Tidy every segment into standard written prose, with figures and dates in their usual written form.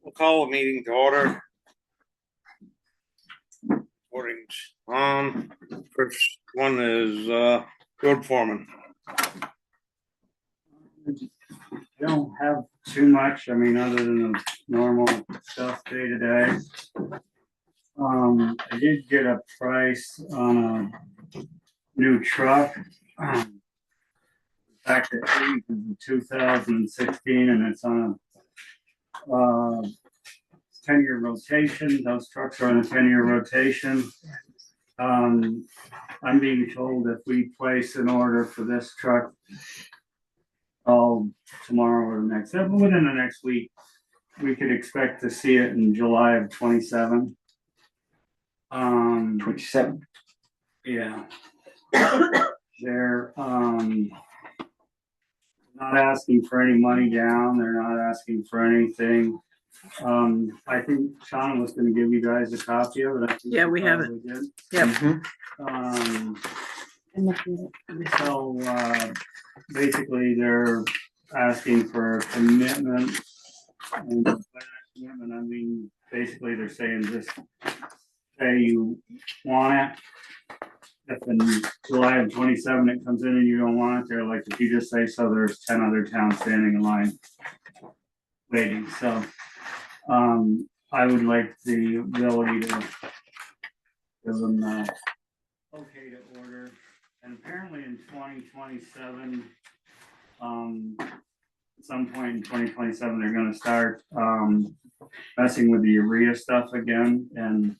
We'll call a meeting to order. Recordings on. First one is road foreman. I don't have too much, I mean, other than the normal stuff day to day. I did get a price on a new truck. Back to eight is a 2016 and it's on a 10-year rotation. Those trucks are on a 10-year rotation. I'm being told if we place an order for this truck tomorrow or next, within the next week, we could expect to see it in July of 27. 27. Yeah. They're not asking for any money down. They're not asking for anything. I think Sean was going to give you guys a copy of it. I think Yeah, we have it. did. Yep. So basically, they're asking for a commitment. And by that commitment, I mean, basically, they're saying just say you want it. If in July of 27 it comes in and you don't want it, they're like, if you just say so, there's 10 other towns standing in line waiting. So I would like the ability to give them okay to order. And apparently in 2027, at some point in 2027, they're going to start messing with the urea stuff again. And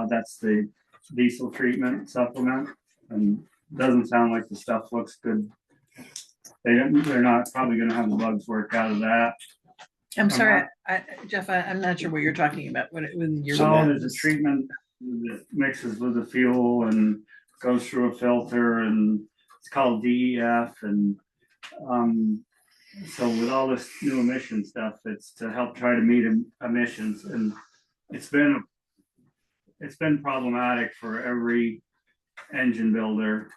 that's the diesel treatment supplement. And doesn't sound like the stuff looks good. They're not probably going to have the bugs worked out of that. I'm sorry, Jeff, I'm not sure what you're talking about. There's a treatment that mixes with the fuel and goes through a filter, and it's called DEF. And so with all this new emission stuff, it's to help try to meet emissions. And it's been problematic for every engine builder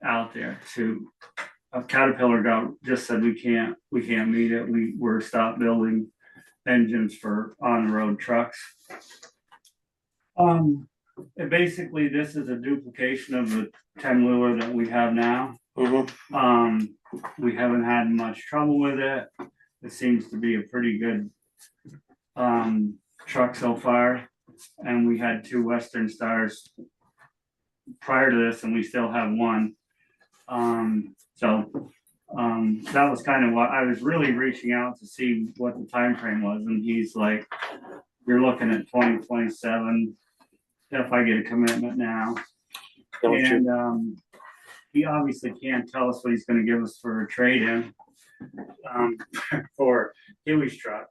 out there. Caterpillar just said we can't meet it. We're stopped building engines for on the road trucks. Basically this is a duplication of the 10-wheeler that we have now. We haven't had much trouble with it. It seems to be a pretty good truck so far. And we had 2 Western Stars prior to this, and we still have one. That was kind of what I was really reaching out to see what the time frame was, and he's like, "You're looking at 2027 if I get a commitment now." And he obviously can't tell us what he's going to give us for a trade-in for Huey's truck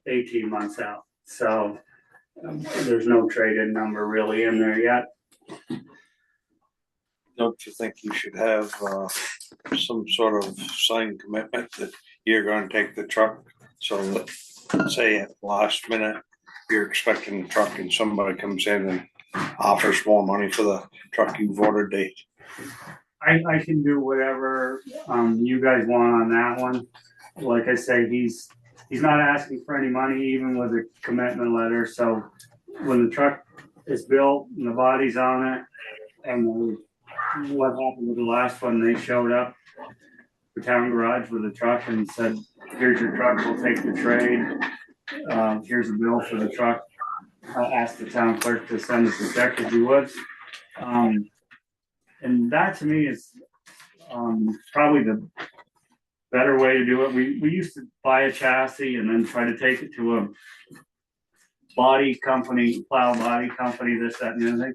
18 months out. So there's no trade-in number really in there yet. Don't you think you should have some sort of signed commitment that you're going to take the truck? So that, say at the last minute, you're expecting the truck and somebody comes in and offers more money for the truck you've ordered. I can do whatever you guys want on that one. Like I say, he's not asking for any money, even with a commitment letter. So when the truck is built and the body's on it, and what happened with the last one, they showed up the town garage with a truck and said, "Here's your truck, we'll take the trade. Here's a bill for the truck." I asked the town clerk to send us a check if he would. And that to me is probably the better way to do it. We used to buy a chassis and then try to take it to a body company, plow body company, this, that, and the other thing.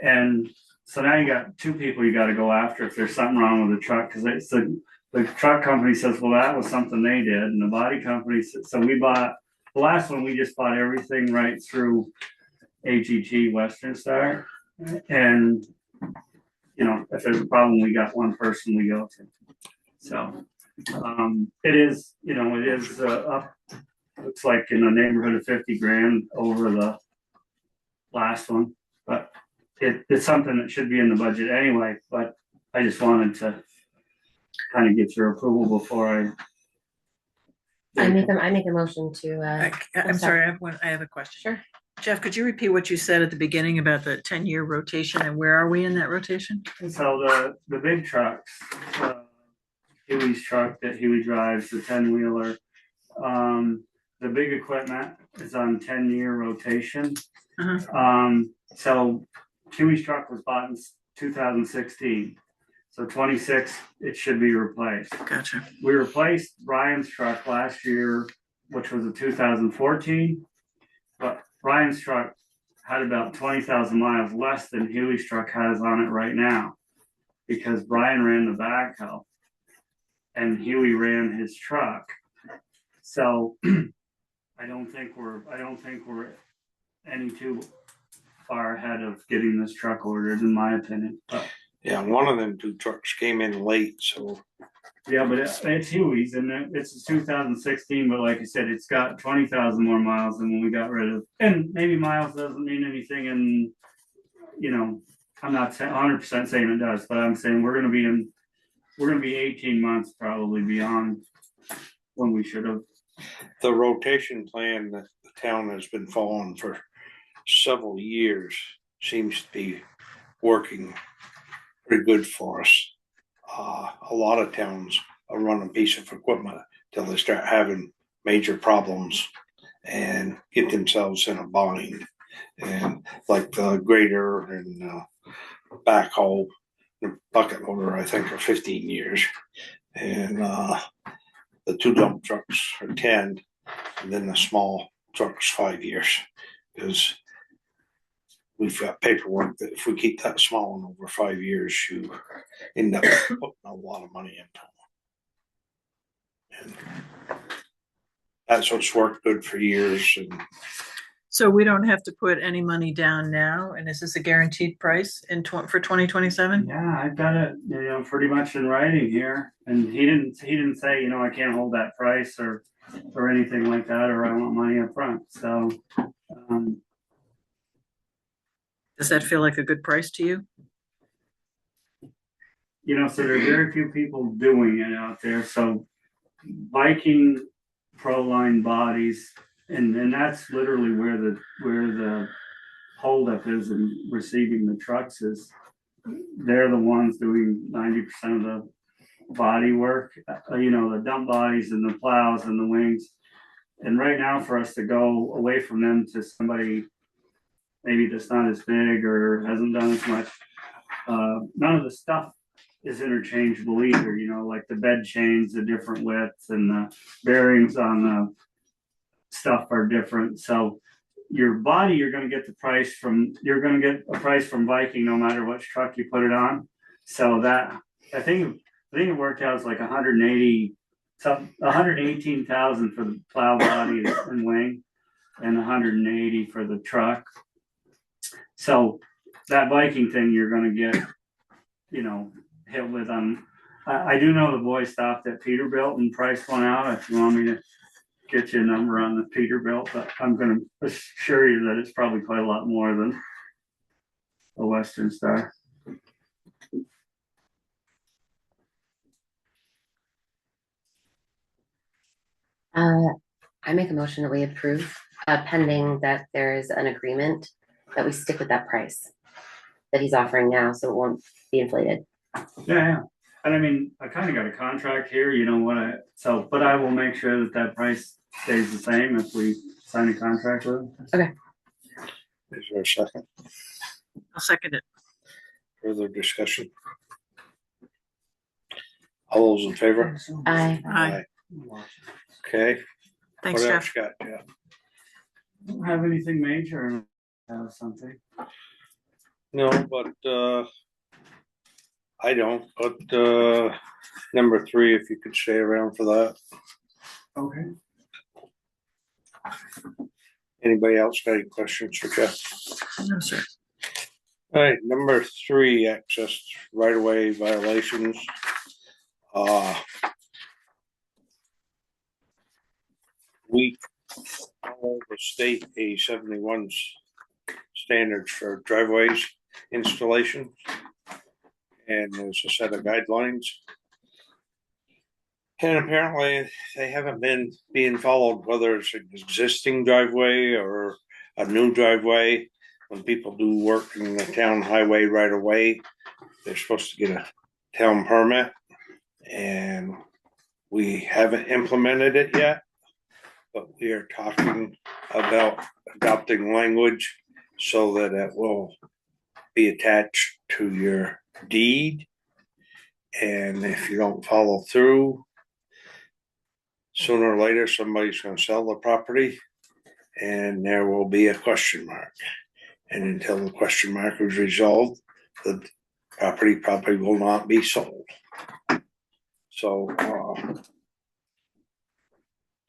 And so now you got 2 people you got to go after if there's something wrong with the truck, because the truck company says, well, that was something they did, and the body company says, so we bought the last one. We just bought everything right through AGT Western Star, and if there's a problem, we got one person we go to. So it is up. Looks like in the neighborhood of 50 grand over the last one, but it's something that should be in the budget anyway. But I just wanted to kind of get your approval before I I make a motion to, I'm sorry, I have a question. sure. Jeff, could you repeat what you said at the beginning about the 10-year rotation and where are we in that rotation? So the big trucks, Huey's truck that Huey drives, the 10-wheeler, the big equipment is on 10-year rotation. So Huey's truck was bought in 2016. So 26, it should be replaced. Gotcha. We replaced Brian's truck last year, which was a 2014. But Brian's truck had about 20,000 miles less than Huey's truck has on it right now, because Brian ran the backhoe and Huey ran his truck. So I don't think we're any too far ahead of getting this truck ordered, in my opinion. But, Yeah, one of them two trucks came in late, so yeah, but it's Huey's and it's 2016, but like I said, it's got 20,000 more miles than when we got rid of. And maybe miles doesn't mean anything, and I'm not saying 100% saying it does, but I'm saying we're gonna be 18 months probably beyond when we should have. the rotation plan that the town has been following for several years seems to be working pretty good for us. A lot of towns are running a piece of equipment till they start having major problems and get themselves in a bind. And like the grader and backhoe, the bucket loader, I think, are 15 years. And the two dump trucks are 10, and then the small trucks 5 years. Because we've got paperwork that if we keep that small one over 5 years, you end up putting a lot of money into them. And that's what's worked good for years. And So we don't have to put any money down now, and is this a guaranteed price for 2027? Yeah, I've got it, pretty much in writing here. And he didn't say, I can't hold that price or anything like that, or I want money up front. So, Does that feel like a good price to you? so there are very few people doing it out there. So Viking Proline bodies, and that's literally where the holdup is in receiving the trucks is. They're the ones doing 90% of the body work, the dump bodies and the plows and the wings. And right now, for us to go away from them to somebody maybe that's not as big or hasn't done as much, none of the stuff is interchangeable either. Like the bed chains, the different widths, and the bearings on the stuff are different. So your body, you're going to get a price from Viking no matter which truck you put it on. So that I think it worked out as like 118,000 for the plow body and wing, and 180 for the truck. So that Viking thing you're going to get, hit with on. I do know the boy stopped at Peterbilt and price one out. If you want me to get you a number on the Peterbilt, but I'm going to assure you that it's probably quite a lot more than a Western Star. I make a motion that we approve, pending that there is an agreement that we stick with that price that he's offering now, so it won't be inflated. Yeah. And I mean, I kind of got a contract here, but I will make sure that price stays the same if we sign a contract with him. Okay. is there a second? I'll second it. Further discussion? All those in favor? Aye. Okay. Thanks, What Jeff. else you got, Jeff? Don't have anything major and have something. No, but I don't, but number 3, if you could stay around for that. Okay. Anybody else got any questions for Jeff? No, sir. All right, number 3, access right of way violations. We follow the state A71's standards for driveways installation. And there's a set of guidelines. And apparently they haven't been being followed, whether it's an existing driveway or a new driveway. When people do work in the town highway right away, they're supposed to get a town permit. And we haven't implemented it yet, but we are talking about adopting language so that it will be attached to your deed. And if you don't follow through, sooner or later, somebody's gonna sell the property and there will be a question mark. And until the question mark is resolved, the property probably will not be sold. So,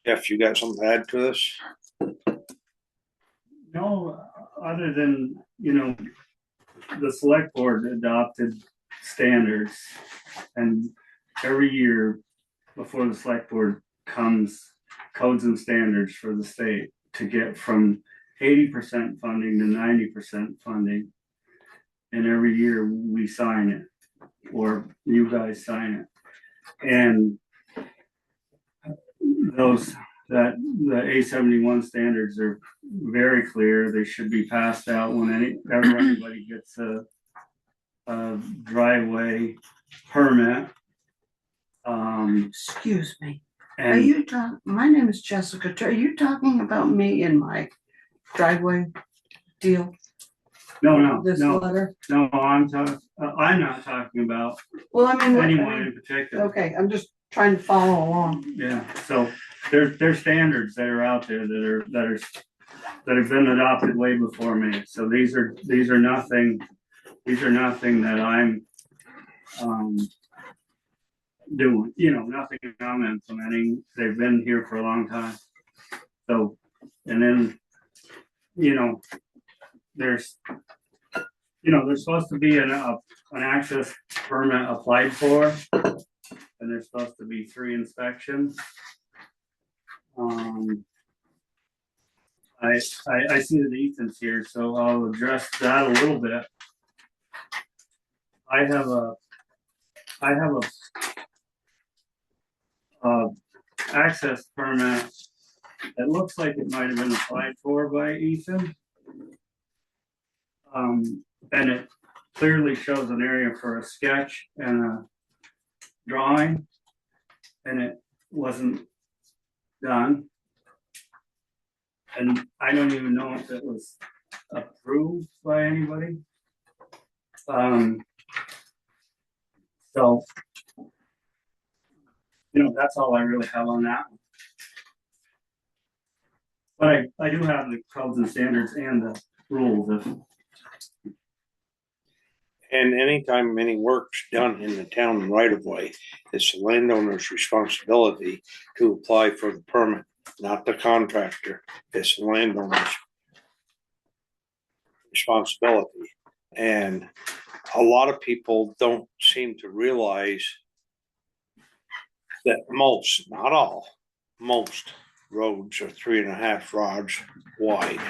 Jeff, you got something to add to this? No, other than, you know, the select board adopted standards. And every year before the select board comes codes and standards for the state to get from 80% funding to 90% funding. And every year we sign it, or you guys sign it. And the A71 standards are very clear. They should be passed out when anybody gets a driveway permit. Excuse me, are And you talking, my name is Jessica, are you talking about me and my driveway deal? This no, letter? I'm not talking about Well, I mean, anyone in particular. okay, I'm just trying to follow along. Yeah, so there's standards that are out there that have been adopted way before me. So these are nothing that I'm doing, nothing I'm implementing. They've been here for a long time. So, and then, there's supposed to be an access permit applied for, and there's supposed to be 3 inspections. I see that Ethan's here, so I'll address that a little bit. I have a access permit. It looks like it might have been applied for by Ethan. And it clearly shows an area for a sketch and a drawing, and it wasn't done. And I don't even know if it was approved by anybody. So, that's all I really have on that one. But I do have the codes and standards and the rules of. And anytime any work's done in the town right of way, it's the landowner's responsibility to apply for the permit, not the contractor. It's the landowner's responsibility. And a lot of people don't seem to realize that most, not all, most roads are 3.5 rods wide.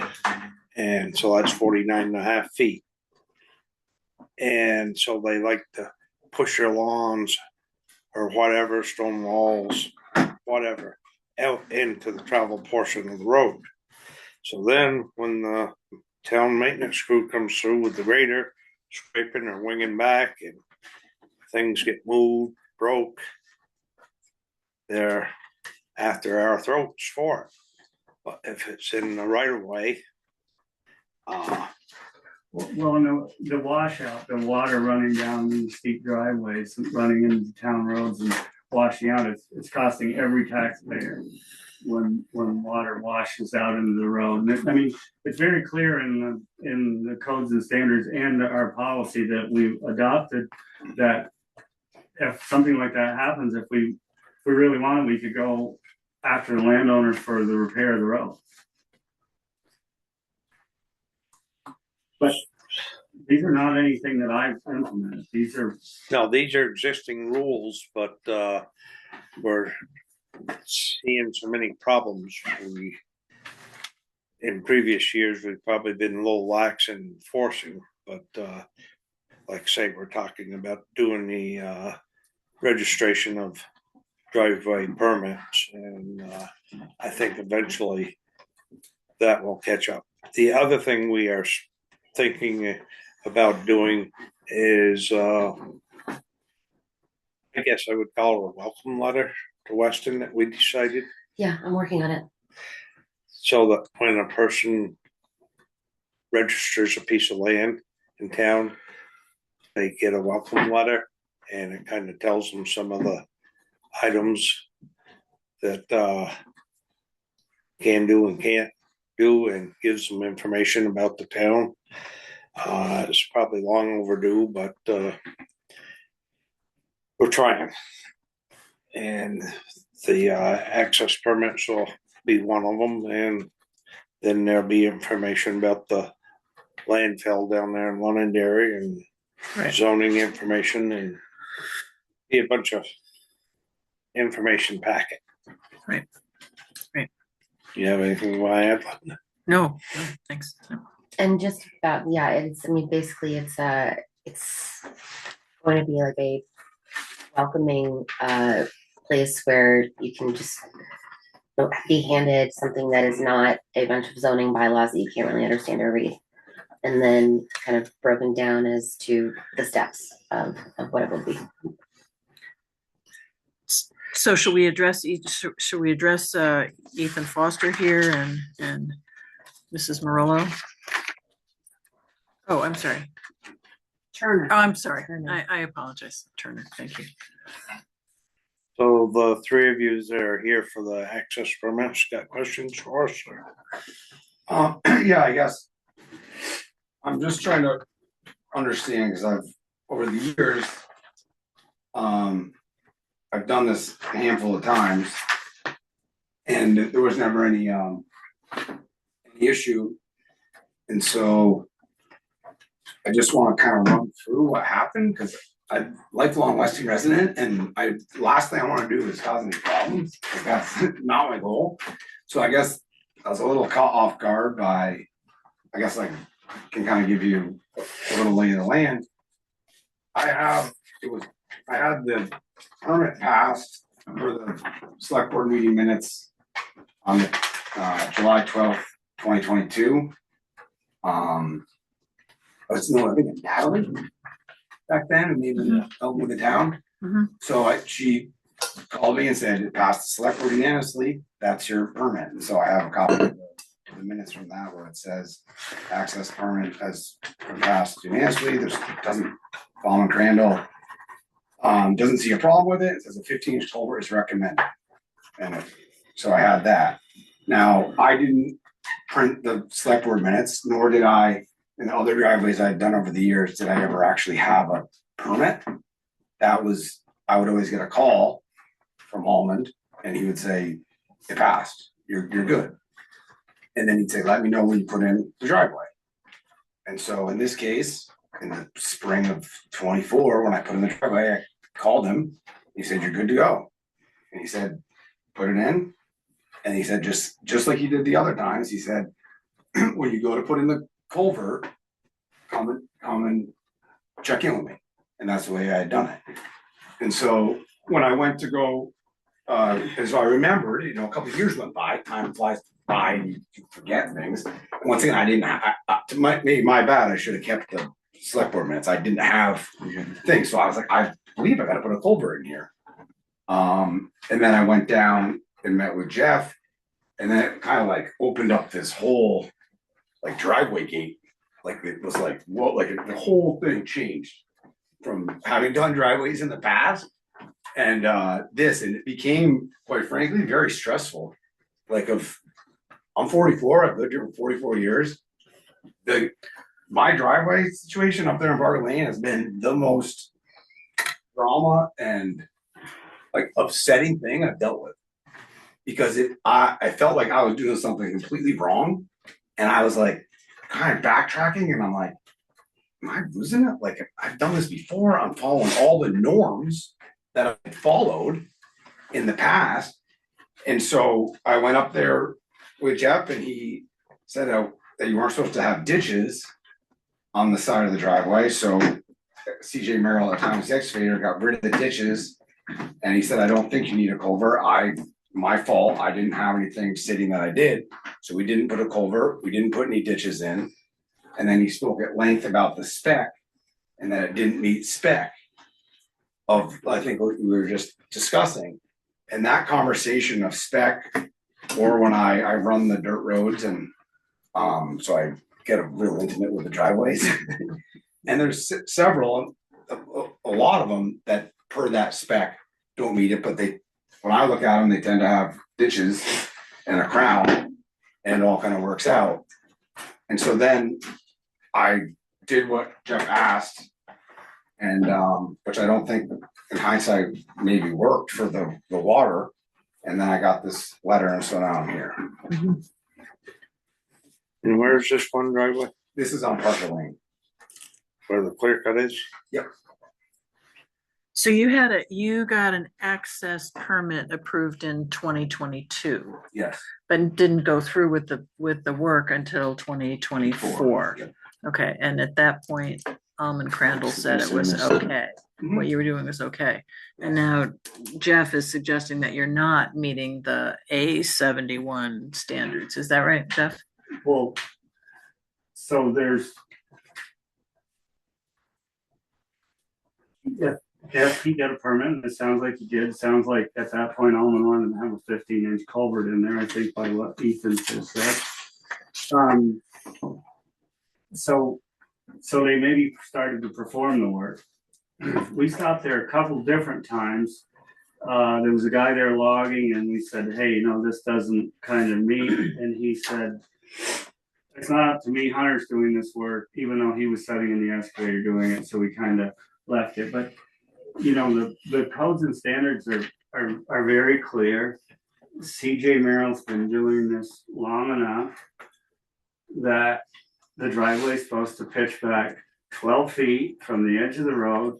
And so that's 49.5 feet. And so they like to push their lawns or whatever, stone walls, whatever, out into the travel portion of the road. So then when the town maintenance crew comes through with the grader, scraping or winging back, and things get moved, broke, they're after our throats for it. But if it's in the right of way, Well, no, the washout, the water running down these steep driveways, running into town roads and washing out, it's costing every taxpayer when water washes out into the road. And I mean, it's very clear in the codes and standards and our policy that we've adopted that if something like that happens, if we really wanted, we could go after the landowners for the repair of the road. But these are not anything that I've implemented. These are existing rules, but we're seeing so many problems. In previous years, we've probably been a little lax in enforcing, but like I say, we're talking about doing the registration of driveway permits, and I think eventually that will catch up. The other thing we are thinking about doing is, I guess I would call it a welcome letter to Weston that we decided, Yeah, I'm working on it. so that when a person registers a piece of land in town, they get a welcome letter, and it kind of tells them some of the items that can do and can't do, and gives them information about the town. It's probably long overdue, but we're trying. And the access permits will be one of them, and then there'll be information about the landfill down there in Londonderry, and Right. zoning information, and be a bunch of information packet. Right. Right. You have anything you want to add? No, thanks. No. And just about, yeah, it's, I mean, basically it's going to be like a welcoming place where you can just be handed something that is not a bunch of zoning bylaws that you can't really understand or read. And then kind of broken down as to the steps of what it would be. So should we address Ethan Foster here and Mrs. Morello? Oh, I'm sorry. Turner. Oh, I'm sorry. Turner. I apologize, Turner. Thank you. So the three of you that are here for the access permits, got questions for us? Or? Yeah, I guess. I'm just trying to understand, because over the years, I've done this a handful of times. And there was never any issue. And so I just want to kind of run through what happened, because I'm a lifelong Weston resident, and last thing I want to do is cause any problems, because that's not my goal. So I guess I was a little caught off guard by, I guess I can kind of give you a little lay of the land. I had the permit passed for the select board meeting minutes on the July 12th, 2022. I think Natalie back then, and even helped with the town. Mhm. So she called me and said, it passed the select board unanimously, that's your permit. And so I have a copy of the minutes from that where it says access permit has been passed unanimously. Ballman Crandall doesn't see a problem with it. It says a 15-inch culvert is recommended. And so I had that. Now, I didn't print the select board minutes, nor did I, in the other driveways I'd done over the years, did I ever actually have a permit. I would always get a call from Almond, and he would say, it passed, you're good. And then he'd say, let me know when you put in the driveway. And so in this case, in the spring of 24, when I put in the driveway, I called him. He said, you're good to go. And he said, put it in. And he said, just like he did the other times, he said, when you go to put in the culvert, come and check in with me. And that's the way I had done it. And so when I went to go, as I remembered, a couple of years went by, time flies by, and you forget things. And once again, I didn't my bad, I should have kept the select board minutes. I didn't have things. So I was like, I believe I gotta put a culvert in here. And then I went down and met with Jeff, and then it kind of like opened up this whole like driveway gate. Like it was like, whoa, like the whole thing changed from having done driveways in the past and and it became, quite frankly, very stressful. I'm 44, I've lived here for 44 years. My driveway situation up there in Bartlett Lane has been the most drama and like upsetting thing I've dealt with. Because I felt like I was doing something completely wrong. And I was like kind of backtracking, and I'm like, am I losing it? Like, I've done this before. I'm following all the norms that I followed in the past. And so I went up there with Jeff, and he said that you weren't supposed to have ditches on the side of the driveway. So CJ Merrill at the time was the excavator, got rid of the ditches And he said, I don't think you need a culvert. My fault, I didn't have anything sitting that I did. So we didn't put a culvert, we didn't put any ditches in. And then he spoke at length about the spec and that it didn't meet spec of, I think what we were just discussing. And that conversation of spec, or when I run the dirt roads and, so I get real intimate with the driveways. And there's several, a lot of them that per that spec don't meet it, but when I look at them, they tend to have ditches and a crown and it all kind of works out. And so then I did what Jeff asked and, which I don't think in hindsight maybe worked for the water. And then I got this letter and so now I'm here. And where's this one driveway? This is on Parker Lane. Where the clear cut is? So you got an access permit approved in 2022, Yes. but didn't go through with the work until 2024. Yep. Okay, and at that point, Almond Crandall said it was okay. What you were doing was okay. And now Jeff is suggesting that you're not meeting the A71 standards. Is that right, Jeff? Well, so there's. Yeah, if he got a permit, and it sounds like he did, sounds like at that point, Almond wanted to have a 15-inch culvert in there, I think by what Ethan just said. So they maybe started to perform the work. We stopped there a couple different times. There was a guy there logging and we said, hey, this doesn't kind of meet, and he said, it's not up to me, Hunter's doing this work, even though he was sitting in the excavator doing it, so we kind of left it. But the codes and standards are very clear. CJ Merrill's been doing this long enough that the driveway is supposed to pitch back 12 feet from the edge of the road,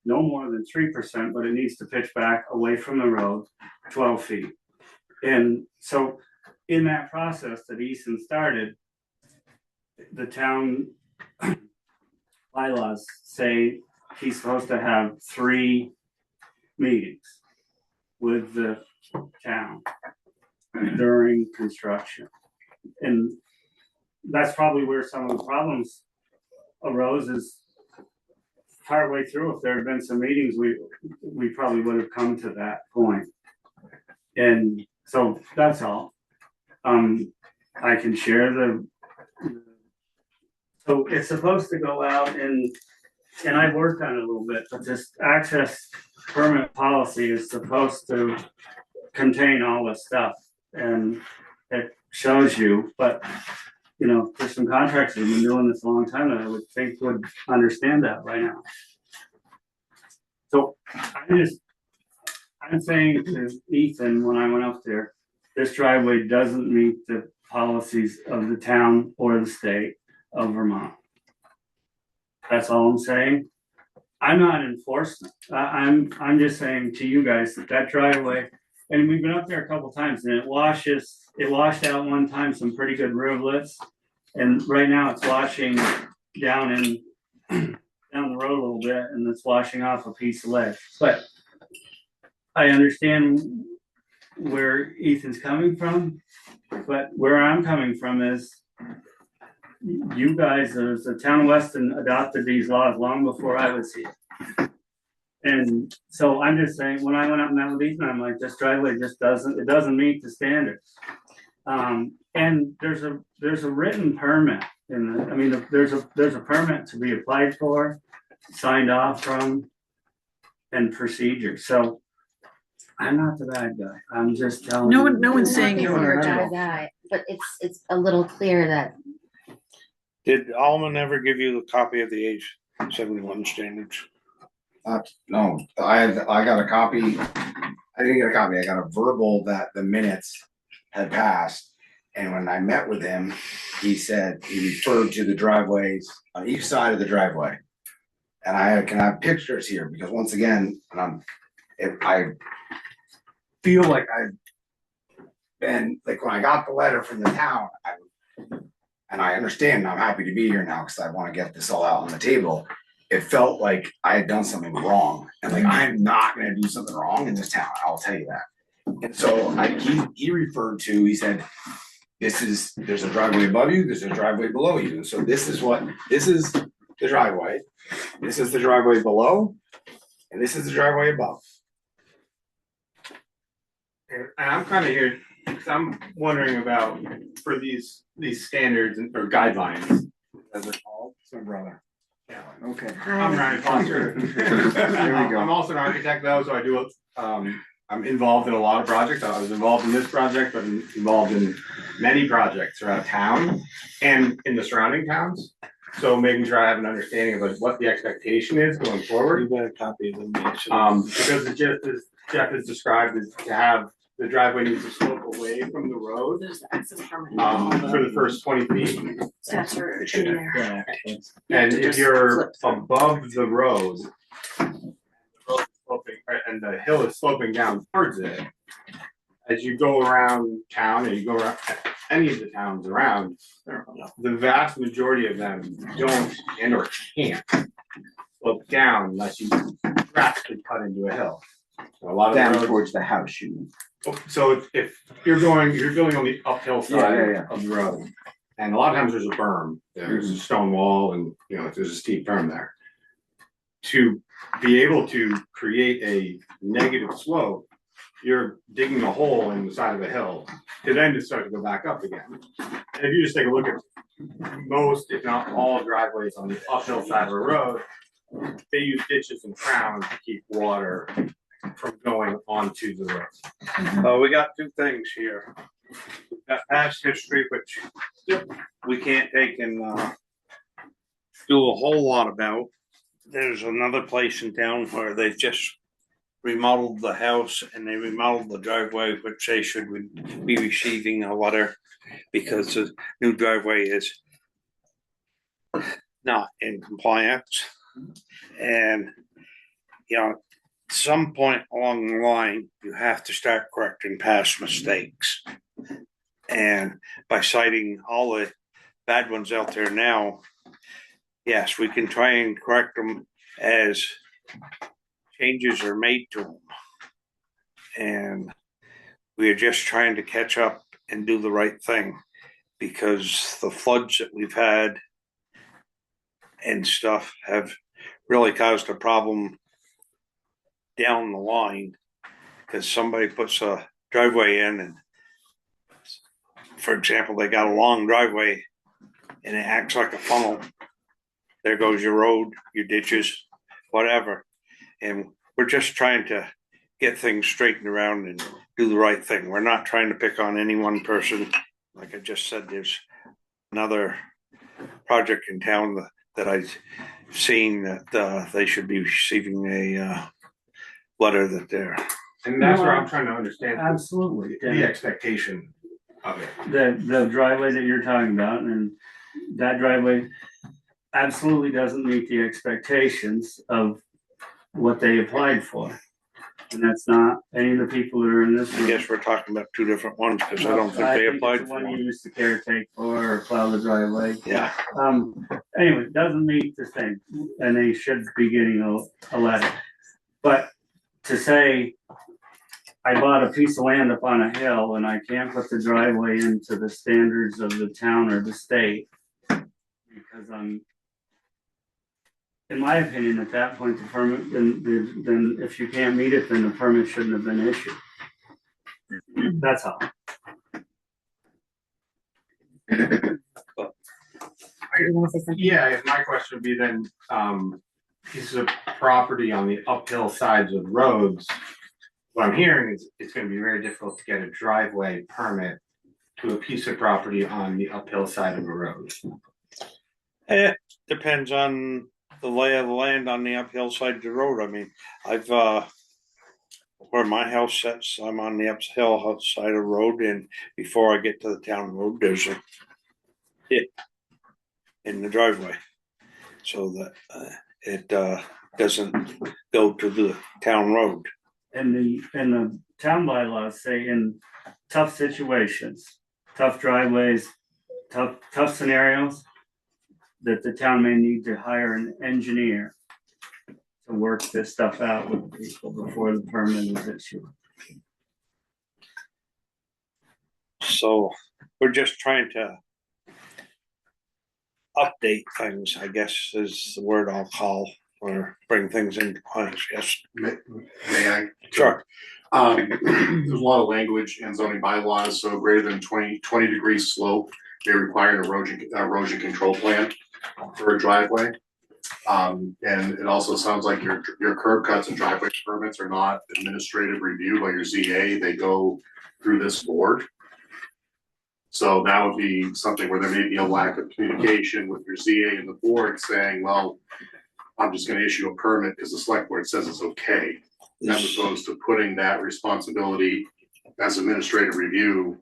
no more than 3%, but it needs to pitch back away from the road 12 feet. And so in that process that Easton started, the town bylaws say he's supposed to have 3 meetings with the town during construction. And that's probably where some of the problems arose, is partway through, if there had been some meetings, we probably would have come to that point. And so that's all. I can share so it's supposed to go out and I've worked on it a little bit, but this access permit policy is supposed to contain all this stuff, and it shows you, but there's some contractors who've been doing this a long time that I would think would understand that by now. So I'm saying to Ethan, when I went up there, this driveway doesn't meet the policies of the town or the state of Vermont. That's all I'm saying. I'm not enforcing it. I'm just saying to you guys that driveway, and we've been up there a couple times, and it washed out one time some pretty good rivulets, and right now it's washing down the road a little bit, and it's washing off a piece of ledge. But I understand where Ethan's coming from, but where I'm coming from is you guys, as the town of Weston, adopted these laws long before I was here. And so I'm just saying, when I went up and met with Ethan, I'm like, this driveway just doesn't meet the standards. And there's a written permit there's a permit to be applied for, signed off from, and procedure. So I'm not the bad guy. I'm just telling you. No one's saying you are, Not Jeff. that, but it's a little clear that Did Alman ever give you the copy of the A71 standards? No, I got a copy. I didn't get a copy. I got a verbal that the minutes had passed. And when I met with him, he said he referred to the driveways on each side of the driveway. And I can have pictures here because once again, I feel like I've been, like when I got the letter from the town, and I understand, I'm happy to be here now because I want to get this all out on the table. it felt like I had done something wrong, and like I'm not gonna do something wrong in this town, I'll tell you that. And so he referred to, he said, there's a driveway above you, there's a driveway below you, and so this is the driveway, this is the driveway below, and this is the driveway above. And I'm kind of here, because I'm wondering about, for these standards or guidelines, as they're called. It's my brother. Yeah. Okay. I'm Ryan Foster. There we go. I'm also an architect though, so I do, I'm involved in a lot of projects. I was involved in this project, but I'm involved in many projects around town and in the surrounding towns. So making sure I have an understanding of like what the expectation is going forward. You got a copy of them. Because it just as Jeff has described, is to have the driveway needs to slope away from the road, There's the access permit. for the first 20 feet. Steps are in there. And to if just you're flip. above the road, the road is sloping, and the hill is sloping down towards it, as you go around town, and you go around any of the towns around, the vast majority of them don't and or can't slope down unless you drastically cut into a hill. So a lot of the Down roads- towards the house, you mean? So if you're building on the uphill side Yeah. of the road, and a lot of times there's a berm, there's a stone wall, and there's a steep berm there. To be able to create a negative slope, you're digging a hole in the side of a hill to then just start to go back up again. And if you just take a look at most, if not all, driveways on the uphill side of a road, they use ditches and crowns to keep water from going onto the road. We got two things here. We've got past history, which we can't take and do a whole lot about. There's another place in town where they've just remodeled the house and they remodeled the driveway, which they should be receiving a letter because the new driveway is not in compliance. And, some point along the line, you have to start correcting past mistakes. And by citing all the bad ones out there now, yes, we can try and correct them as changes are made to them. And we are just trying to catch up and do the right thing because the floods that we've had and stuff have really caused a problem down the line because somebody puts a driveway in and, for example, they got a long driveway and it acts like a funnel. There goes your road, your ditches, whatever. And we're just trying to get things straightened around and do the right thing. We're not trying to pick on any one person. Like I just said, there's another project in town that I've seen that they should be receiving a letter that they're. And that's where I'm trying to understand Absolutely. the expectation of it. The driveway that you're talking about, and that driveway absolutely doesn't meet the expectations of what they applied for. And that's not any of the people that are in this I room. guess we're talking about two different ones because I don't think they it's applied the for one you one. used to caretake for or plow the driveway. Yeah, Anyway, it doesn't meet the thing, and they should be getting a letter. But to say, I bought a piece of land up on a hill and I can't put the driveway into the standards of the town or the state. Because in my opinion, at that point, the permit, then if you can't meet it, then the permit shouldn't have been issued. That's all. You wanna say something? Yeah, my question would be then, pieces of property on the uphill sides of roads. What I'm hearing is it's gonna be very difficult to get a driveway permit to a piece of property on the uphill side of a road. it depends on the lay of the land on the uphill side of the road. I mean, I've where my house sits, I'm on the uphill side of the road, and before I get to the town road, there's a dip in the driveway, so that it doesn't go to the town road. And the town bylaws say in tough situations, tough driveways, tough scenarios, that the town may need to hire an engineer to work this stuff out with people before the permit is issued. So we're just trying to update things, I guess is the word I'll call, or bring things into place, yes. May I? Sure. There's a lot of language in zoning bylaws, so greater than 20 degree slope, they require an erosion control plan for a driveway. And it also sounds like your curb cuts and driveway permits are not administrative review by your ZA, they go through this board. So that would be something where there may be a lack of communication with your ZA and the board saying, well, I'm just gonna issue a permit because the select board says it's okay. As opposed to putting that responsibility as administrative review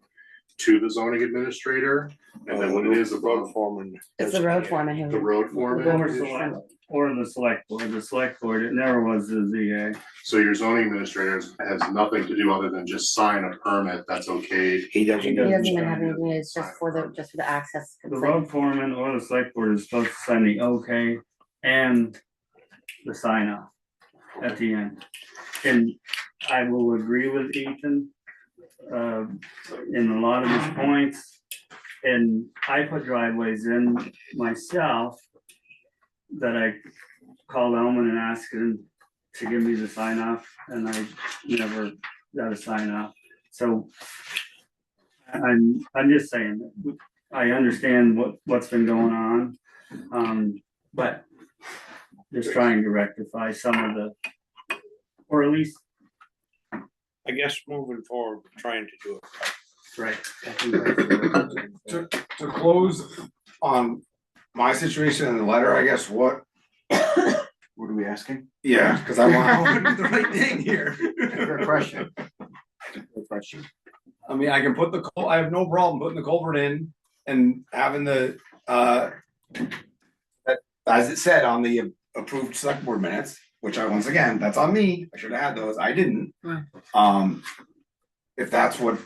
to the zoning administrator. And then when it is the above road foreman. It's the road foreman the who, road foreman, Or the select board, it never was the ZA. so your zoning administrator has nothing to do other than just sign a permit, that's okay. He doesn't. He he doesn't even Yeah. have anything, it's just for the access. The road foreman or the select board is supposed to sign the okay and the sign off at the end. And I will agree with Ethan, in a lot of his points. And I put driveways in myself that I called Elman and asked him to give me the sign off, and I never got a sign off. So I'm just saying, that I understand what's been going on, but just trying to rectify some of the, or at least, I guess moving forward, we're trying to do it right. To close on my situation in the letter, I guess, what What are we asking? yeah, because I want to do the right thing here. Good question. Good question. I mean, I can put I have no problem putting the culvert in and having the, As it said on the approved select board minutes, which I, once again, that's on me, I should have had those, I didn't. Right. If that's what,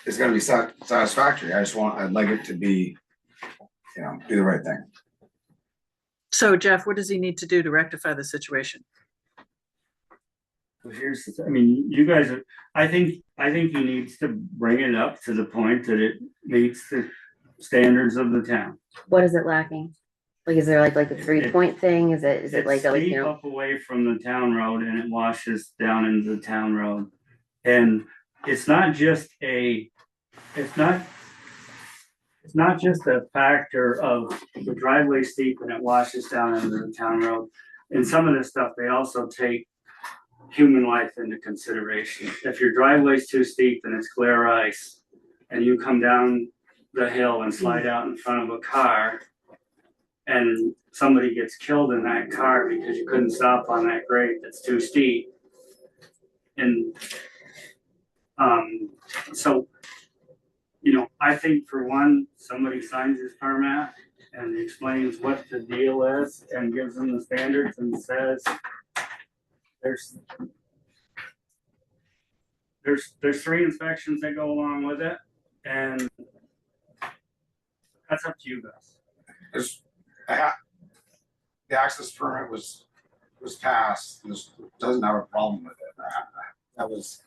is gonna be satisfactory, I'd like it to be, do the right thing. So Jeff, what does he need to do to rectify the situation? well, here's, I mean, you guys are, I think he needs to bring it up to the point that it meets the standards of the town. What is it lacking? Like, is there like a 3-point thing? Is it like, It's you steep know? up away from the town road and it washes down into the town road. And it's not just a factor of the driveway steep and it washes down into the town road. In some of this stuff, they also take human life into consideration. If your driveway's too steep and it's clear ice and you come down the hill and slide out in front of a car and somebody gets killed in that car because you couldn't stop on that grade that's too steep. And so, I think for one, somebody signs his permit and explains what the deal is and gives them the standards and says there's 3 inspections that go along with it, and that's up to you guys. The access permit was passed, and this doesn't have a problem with it. That was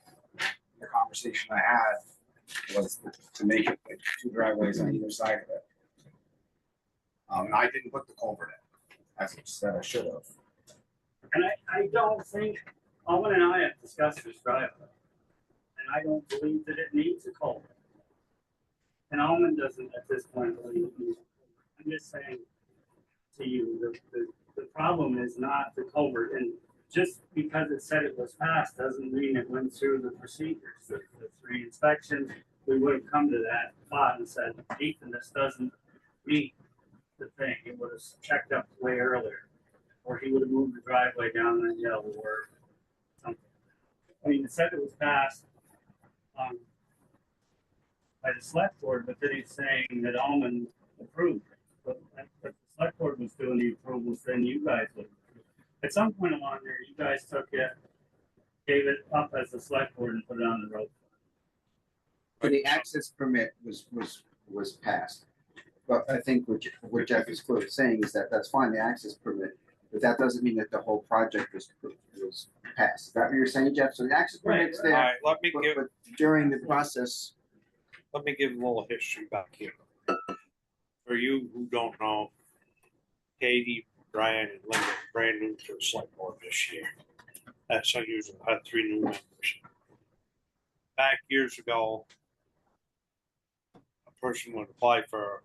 the conversation I had, was to make it like 2 driveways on either side of it. And I didn't put the culvert in, as I said I should have. And I don't think, Owen and I have discussed this driveway, and I don't believe that it needs a culvert. And Owen doesn't at this point believe it needs. I'm just saying to you, the problem is not the culvert, and just because it said it was passed doesn't mean it went through the procedures. The 3 inspections, we would have come to that spot and said, Ethan, this doesn't meet the thing. It would have checked up way earlier, or he would have moved the driveway down the hill or something. I mean, it said it was passed by the select board, but then he's saying that Alman approved it. But the select board was doing the approvals, then you guys would. At some point along there, you guys took it, gave it up as the select board and put it on the road. But the access permit was passed. But I think what Jeff is clearly saying is that that's fine, the access permit but that doesn't mean that the whole project was passed. Is that what you're saying, Jeff? So the access permit's there, Alright, let me give, but during the process, a little history back here. For you who don't know, Katie, Brian, and Linda, brand new to the select board this year. That's unusual, had 3 new members. Back years ago, a person would apply for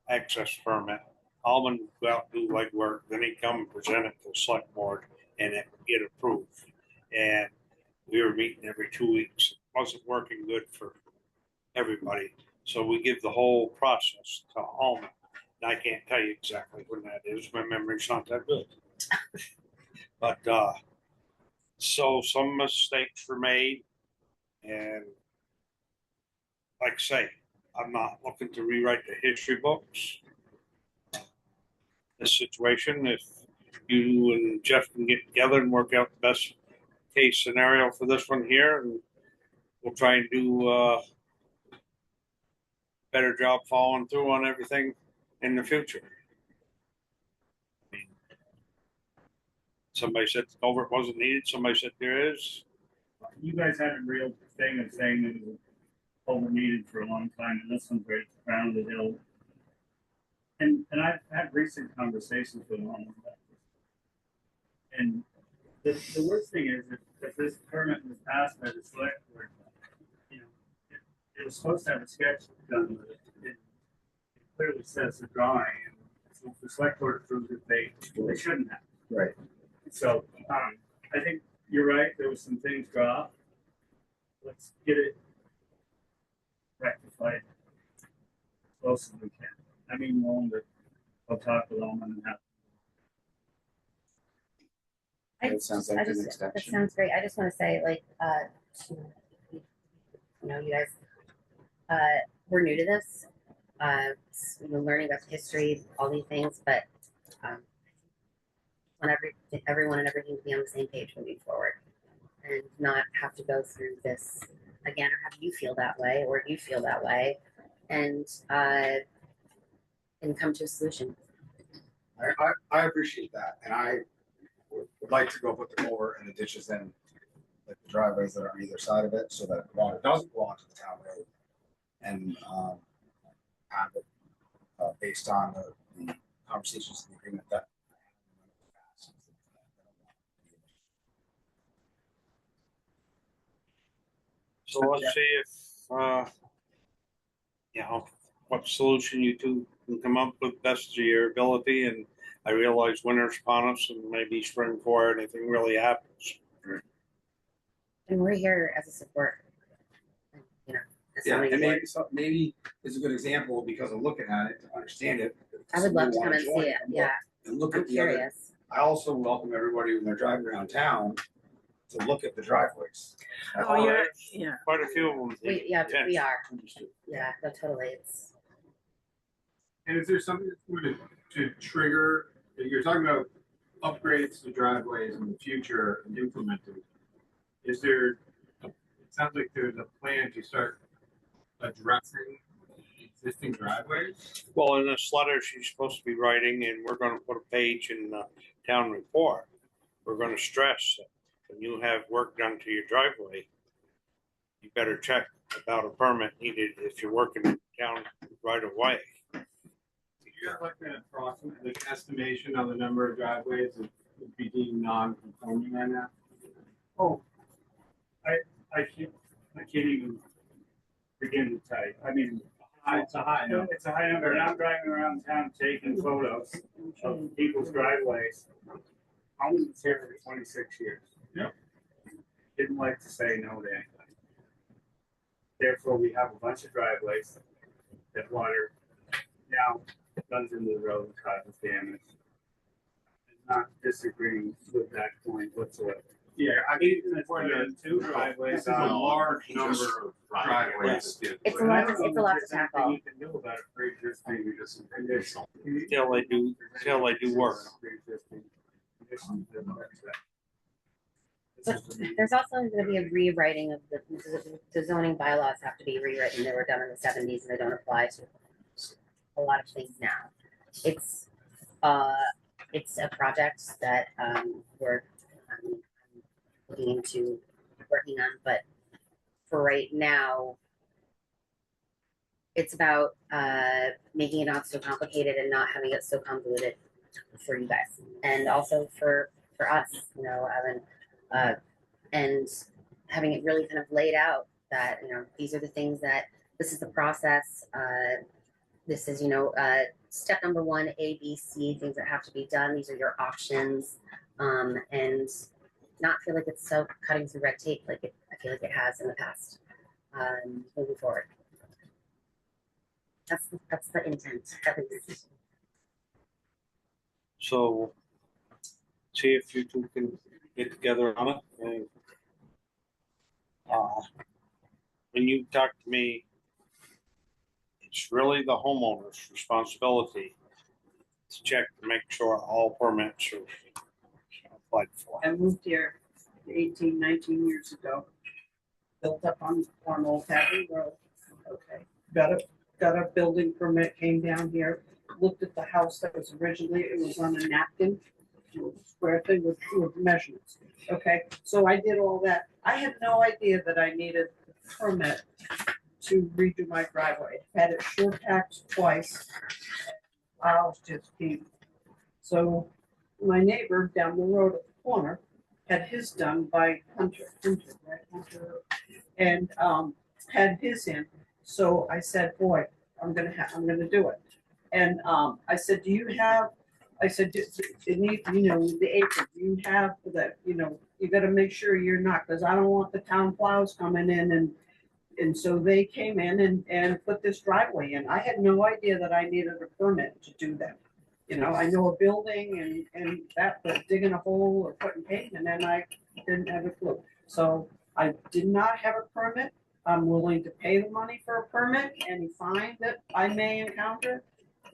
access permit. Alman would go out and do legwork, then he'd come and present it to the select board and it would get approved. And we were meeting every 2 weeks. It wasn't working good for everybody. So we give the whole process to Alman. And I can't tell you exactly when that is. My memory's not that good. But so some mistakes were made. And like I say, I'm not looking to rewrite the history books. This situation, if you and Jeff can get together and work out the best case scenario for this one here, and we'll try and do a better job following through on everything in the future. I mean, somebody said the culvert wasn't needed, somebody said there is. You guys had a real thing of saying that it was over needed for a long time, and this one's right around the hill. And I've had recent conversations with them about this. And the worst thing is if this permit was passed by the select board, you know, it was supposed to have a sketch done with it. It clearly says the drawing, and if the select board approves it, they shouldn't have. right. So I think you're right. There was some things dropped. Let's get it rectified as close as we can. I mean, I'll talk with Alman and have. That sounds like an That extension. sounds great. I just want to say, like, you know, you guys, we're new to this. We're learning about the history, all these things, but want everyone and everything to be on the same page moving forward, and not have to go through this again, or have you feel that way, or you feel that way, and come to a solution. I appreciate that, and I would like to go put the culvert in the ditches then, like the driveways that are on either side of it, so that water doesn't go onto the town road. And have it based on the conversations and the agreement that. So let's see if, you know, what solution you two can come up with best to your ability. And I realize winter's upon us and maybe spring before anything really happens. And we're here as a support. You know, as Yeah, somebody and who- maybe it's a good example because of looking at it to understand it. I would love to come and Someone see it. wanna join Yeah, And look I'm at the other. curious. I also welcome everybody when they're driving around town to look at the driveways. Oh, yeah. Quite a few of them. We are. Yeah, no, totally. It's And is there something that's going to trigger, you're talking about upgrades to driveways in the future and implementing. Is there, it sounds like there's a plan to start addressing existing driveways? Well, in this letter she's supposed to be writing, and we're gonna put a page in the town report. We're gonna stress that when you have work done to your driveway, you better check about a permit needed if you're working in town right away. Do you have like an approximate, like estimation of the number of driveways that would be deemed non-conforming right now? Oh, I can't even begin to tell you. I mean, it's a high number. It's a high number, and I'm driving around town taking photos of people's driveways. I was here for 26 years. Yep. Didn't like to say no to anybody. Therefore, we have a bunch of driveways that water now runs into the road and causes damage. I'm not disagreeing with that point whatsoever. Yeah, I mean, For the two driveways, this is a large number of driveways. it's a lot to tackle. You can do about a pre-existing condition. Till they do work. Pre-existing conditions that affect that. But there's also going to be a rewriting of the zoning bylaws have to be rewritten. They were done in the 70s and they don't apply to a lot of things now. It's it's a project that, we're looking into working on, but for right now, it's about, making it not so complicated and not having it so convoluted for you guys, and also for us, you know, and having it really kind of laid out that, you know, these are the things that, this is the process, this is, you know, step number one, A, B, C, things that have to be done, these are your options, and not feel like it's so cutting through red tape like I feel like it has in the past, moving forward. That's the intent, at least. So see if you two can get together on it. And, when you talk to me, it's really the homeowner's responsibility to check to make sure all permits are applied for. I moved here 18, 19 years ago. Built up on Old Hadley Road. Okay, got a building permit, came down here, looked at the house that was originally, it was on a napkin, square thing with measurements. Okay, so I did all that. I had no idea that I needed a permit to redo my driveway. Had it sure taxed twice. I was just came. So my neighbor down the road at the corner had his done by Hunter, right? Hunter, and had his in. So I said, boy, I'm gonna do it. And I said, do you have? I said, it needs, you know, the apron. Do you have that? You know, you got to make sure you're not, because I don't want the town plows coming in and so they came in and put this driveway in. I had no idea that I needed a permit to do that. You know, I know a building and that, but digging a hole or putting pavement, and I didn't have a clue. So I did not have a permit. I'm willing to pay the money for a permit, any fine that I may encounter,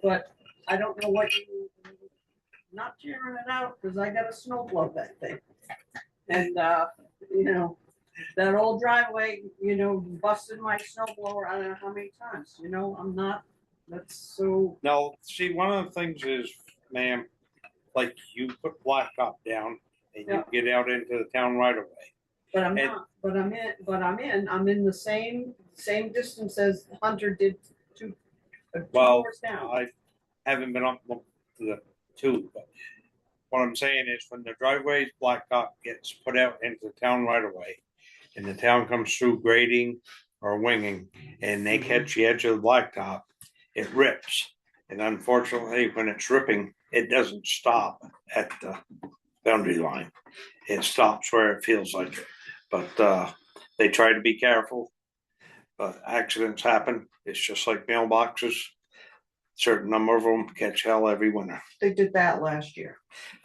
but I don't know what you, not tearing it out, because I got a snow blow that thing. And, you know, that old driveway, you know, busted my snow blower, I don't know how many times, you know, I'm not, that's so. Now, see, one of the things is, ma'am, like you put blacktop down and you get out into the town right away. But I'm And- not, I'm in the same distance as Hunter did two Well, doors down. I haven't been up to the two, but what I'm saying is when the driveway's blacktop gets put out into the town right away and the town comes through grading or winging and they catch the edge of the blacktop, it rips. And unfortunately, when it's ripping, it doesn't stop at the boundary line. It stops where it feels like it. But they try to be careful. But accidents happen. It's just like mailboxes. Certain number of them catch hell every winter. They did that last year,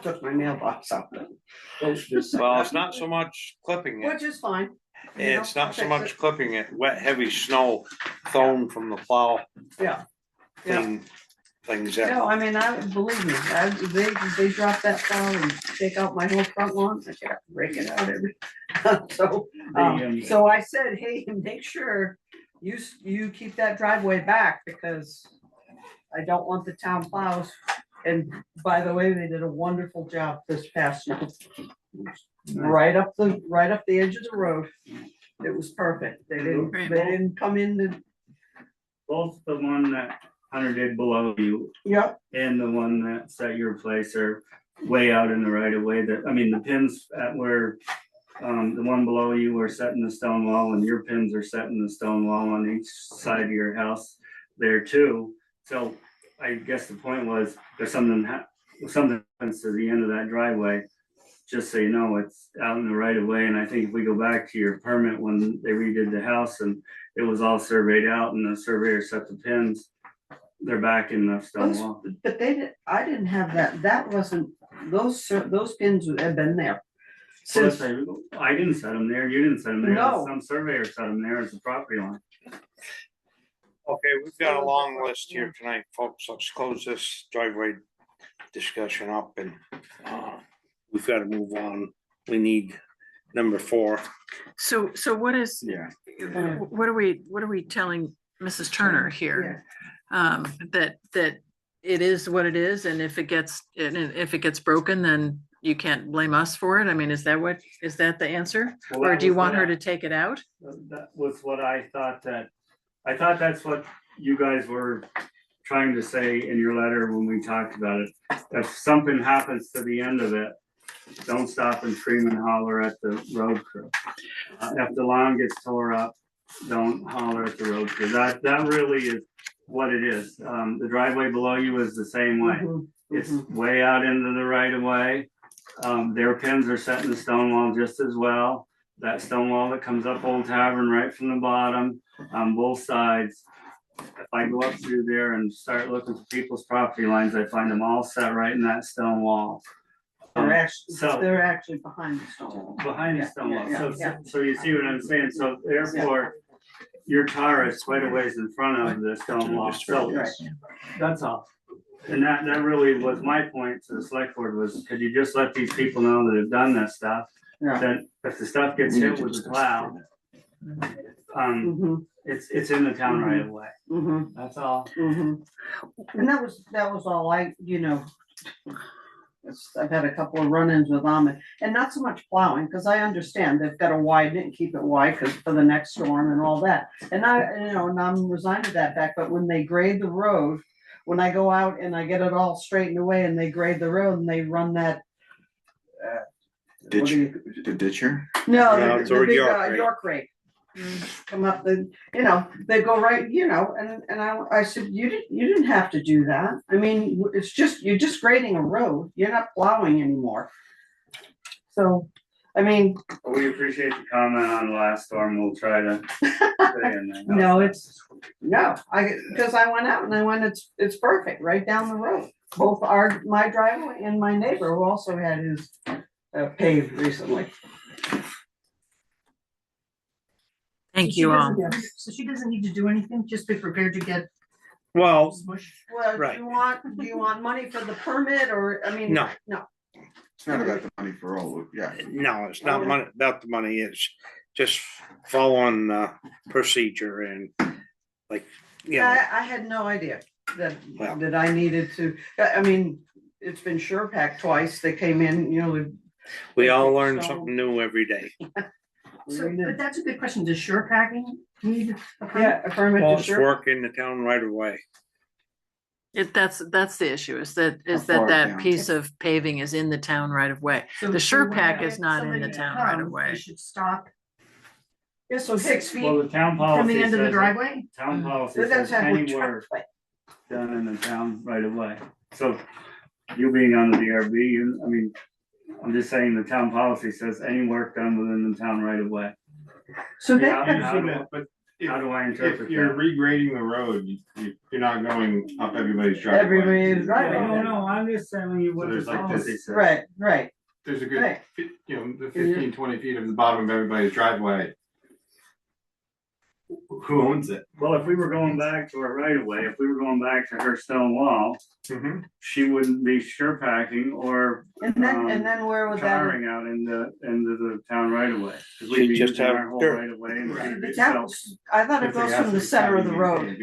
took my mailbox out. Well, it's not so much clipping it. Which is fine. You know, It's not so fix much it. clipping it. Wet, heavy snow thrown from the plow. Yeah. Yeah. Things No, that, I mean, believe me, they drop that plow and take out my whole front lawn, I gotta break it out every. So I said, hey, make sure you keep that driveway back, because I don't want the town plows. And by the way, they did a wonderful job this past snow. Right up the edge of the road. It was perfect. They didn't come in to, Both the one that Hunter did below you yep, and the one that's at your place are way out in the right of way. That, I mean, the pins at where the one below you are set in the stone wall and your pins are set in the stone wall on each side of your house there too. So I guess the point was, there's something happens to the end of that driveway, just so you know, it's out in the right of way. And I think if we go back to your permit when they redid the house and it was all surveyed out and the surveyor set the pins, they're back in the stone wall. but I didn't have that. That wasn't, those pins had been there. So Since, I didn't set them there, you didn't set them there. No. Some surveyor set them there as a property line. okay, we've got a long list here tonight, folks. Let's close this driveway discussion up and we've got to move on. We need number 4. So what is, Yeah. what are we telling Mrs. Turner here? That it is what it is, and if it gets broken, then you can't blame us for it? I mean, is that the answer? Well, Or that do you was want her what to take it out? That was what I thought that's what you guys were trying to say in your letter when we talked about it. If something happens to the end of it, don't stop and scream and holler at the road crew. If the lawn gets tore up, don't holler at the road crew. That really is what it is. The driveway below you is the same way. It's way out into the right of way. Their pins are set in the stone wall just as well. That stone wall that comes up Old Tavern right from the bottom on both sides. If I go up through there and start looking for people's property lines, I find them all set right in that stone wall. They're actually behind the stone wall. Behind the stone wall. Yeah. So you see what I'm saying? So therefore, your tar is quite a ways in front of the stone wall. So that's all. And that really was my point to the select board was, could you just let these people know that have done this stuff? Yeah. Then if the stuff gets hit with the plow, it's in the town right away. That's all. And that was all I've had a couple of run-ins with them, and not so much plowing, because I understand they've got to widen it and keep it wide, because for the next storm and all that. And I'm resigned to that fact, but when they grade the road, when I go out and I get it all straightened away and they grade the road and they run that. The ditcher? No, it's the already big York rake. York rake. Come up they go right, and I said, you didn't have to do that. I mean, you're just grading a road. You're not plowing anymore. So, I mean. We appreciate the comment on the last storm. We'll try to. Stay in there. Because I went out and it's perfect, right down the road. Both my driveway and my neighbor who also had his paved recently. Thank you all. So she doesn't need to do anything, just be prepared to get Well, smushed? Well, Right. do you want money for the permit or, I mean? No. It's not about the money for all, yeah. no, it's not money, about the money, it's just following procedure and like, I had no idea that Well. that I needed to, I mean, it's been SurePack twice. They came in, we all learn something new every day. So, but that's a good question. Does sure packing need a permit? Yeah, a permit Well, to it's sure. work in the town right away. That's the issue, is that far that down? piece of paving is in the town right of way. So The when SurePack is somebody not in the town right comes, away. they should stop Yeah, so 6 feet Well, the town from policy the end of the says, driveway? town policy They gotta says have a anywhere truck. done in the town right away. So you being on the DRB, I'm just saying the town policy says any work done within the town right away. So they Yeah, have, But How do I if interpret you're that? regrading the road, you're not going up everybody's driveway. Everybody's driveway. No, I'm just telling you what So the there's like policy this- says. right. There's a good, Right. the 15, 20 feet of the bottom of everybody's driveway. Who owns it? Well, if we were going back to her right away, if we were going back to her stone wall, she wouldn't be sure packing or And then where would that? tarring out into the town right away. She'd We'd be just using have our whole dirt. right away and she'd The be town, I thought it goes from the center of the road.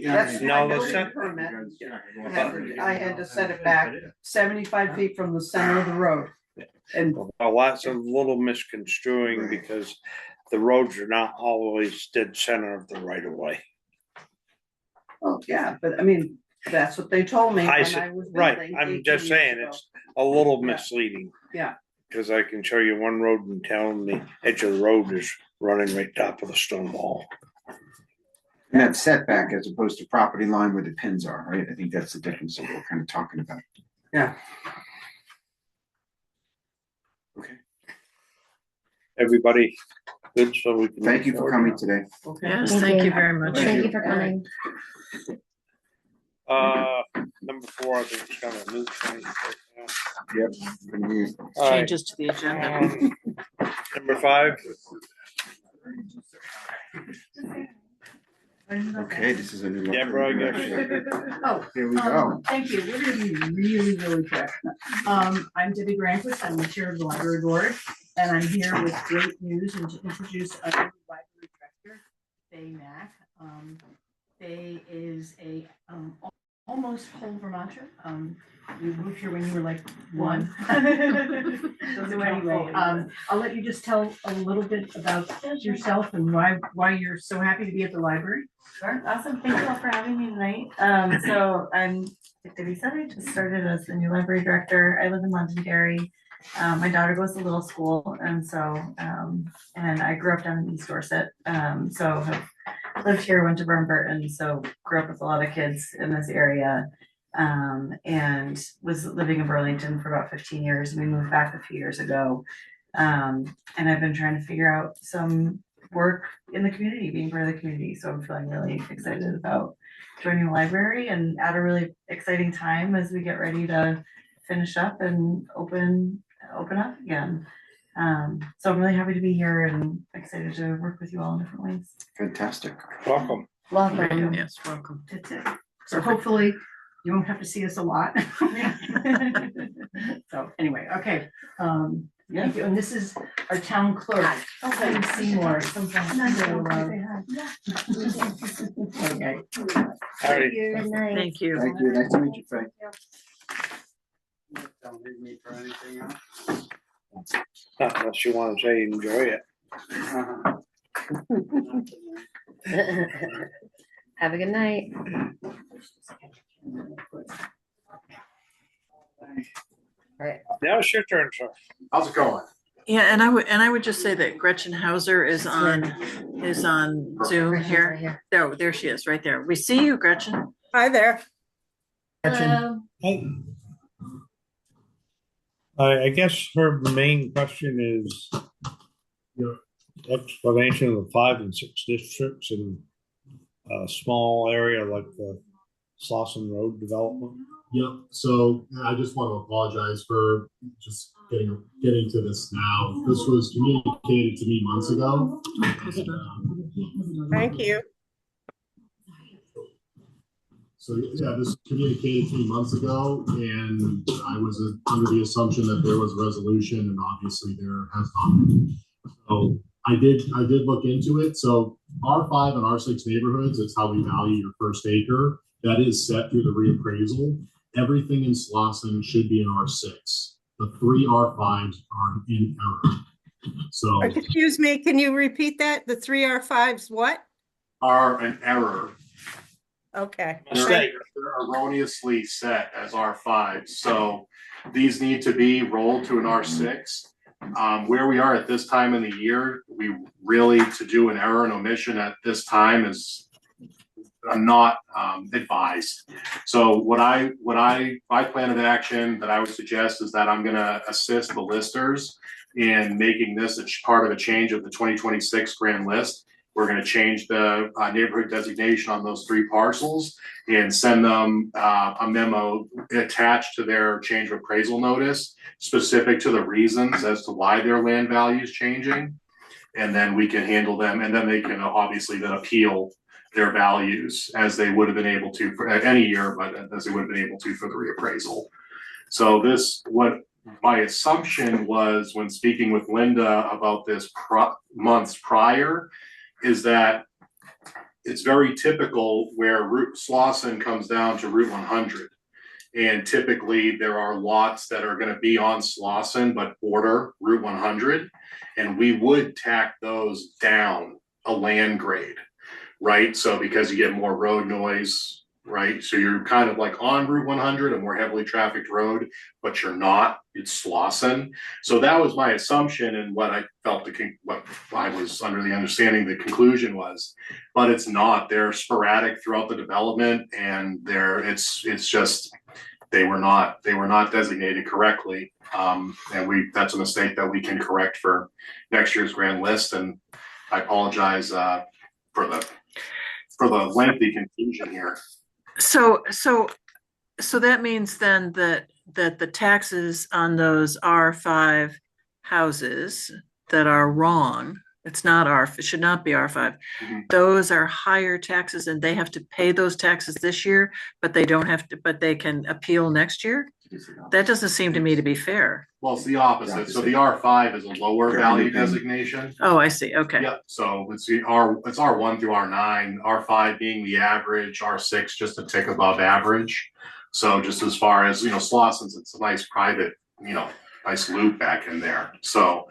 That's No, my the building cent- permit. I had to set it back 75 feet from the center of the road. And Lots of little misconstruing Right. because the roads are not always dead center of the right of way. oh, yeah, but I mean, that's what they told me when I I said, was right, building I'm 18 just years saying, ago. it's a little Yeah. misleading. Yeah. Cause I can show you one road in town, the edge of the road is running right top of the stone wall. And that's setback as opposed to property line where the pins are, right? I think that's the difference that we're kind of talking about. Yeah. Okay, Everybody, good, so we can. thank you for coming today. Okay. Yes, thank you very much. Thank you for coming. Number 4, I think it's kind of a new thing. Yep. All right, Changes to the agenda. number 5, Okay, this is a new. Deborah, I guess. Oh, Here we go. thank you. We're gonna be really, really quick. I'm Debbie Granquist. I'm the chair of the library board, and I'm here with great news and to introduce our new library director, Faye Mack. Faye is a almost whole Vermonter. You moved here when you were like one. So anyway, I'll let you just tell a little bit about yourself and why you're so happy to be at the library. Sure, awesome. Thank you all for having me tonight. So I'm like Debbie said, I just started as the new library director. I live in Londonderry. My daughter goes to little school, and so and I grew up down in East Dorset. So have lived here, went to Burton, so grew up with a lot of kids in this area. And was living in Burlington for about 15 years. We moved back a few years ago. And I've been trying to figure out some work in the community, being part of the community. So I'm feeling really excited about joining the library and at a really exciting time as we get ready to finish up and open up again. So I'm really happy to be here and excited to work with you all in different ways. Fantastic. Welcome. Welcome. Yes, welcome. That's it. So hopefully you won't have to see us a lot. So anyway, okay. Thank you. And this is our town clerk, Heidi Seymour. Okay. Howdy. Good night. Thank you. Thank you. Nice to meet you, Faye. Not unless you want to say enjoy it. Have a good night. Now it's your turn, sir. How's it going? Yeah, and I would just say that Gretchen Hauser is on Zoom here. There she is, right there. We see you, Gretchen. Hi there. Hello. I guess her main question is your explanation of the 5 and 6 districts in a small area like the Slauson Road development. Yep, so I just want to apologize for just getting to this now. This was communicated to me months ago. Thank you. So yeah, this was communicated to me months ago, and I was under the assumption that there was a resolution, and obviously there has not been. So I did look into it. So R5 and R6 neighborhoods, it's how we value your first acre. That is set through the reappraisal. Everything in Slauson should be in R6. The 3 R5s are in error. So Excuse me, can you repeat that? The 3 R5s, what? are an error. Okay. Mistake. They're erroneously set as R5s. So these need to be rolled to an R6. Where we are at this time in the year, we really, to do an error and omission at this time is not advised. So my plan of action that I would suggest is that I'm gonna assist the listers in making this part of a change of the 2026 grand list. We're gonna change the neighborhood designation on those 3 parcels and send them a memo attached to their change of appraisal notice, specific to the reasons as to why their land value is changing. And then we can handle them, and then they can obviously then appeal their values as they would have been able to for any year, but as they would have been able to for the reappraisal. So what my assumption was when speaking with Linda about this months prior is that it's very typical where Slauson comes down to Route 100. And typically there are lots that are gonna be on Slauson but border Route 100. And we would tack those down a land grade, right? So because you get more road noise, right? So you're kind of like on Route 100, a more heavily trafficked road, but you're not, it's Slauson. So that was my assumption and what I felt what I was under the understanding the conclusion was, but it's not. They're sporadic throughout the development and it's just, they were not designated correctly. And that's a mistake that we can correct for next year's grand list. And I apologize for the lengthy confusion here. So that means then that the taxes on those R5 houses that are wrong, it should not be R5. Those are higher taxes and they have to pay those taxes this year, but they don't have to, but they can appeal next year? That doesn't seem to me to be fair. Well, it's the opposite. So the R5 is a lower value designation. Oh, I see, okay. Yep, so it's R1 through R9, R5 being the average, R6 just a tick above average. So just as far as, Slosson's, it's a nice private, nice loop back in there. So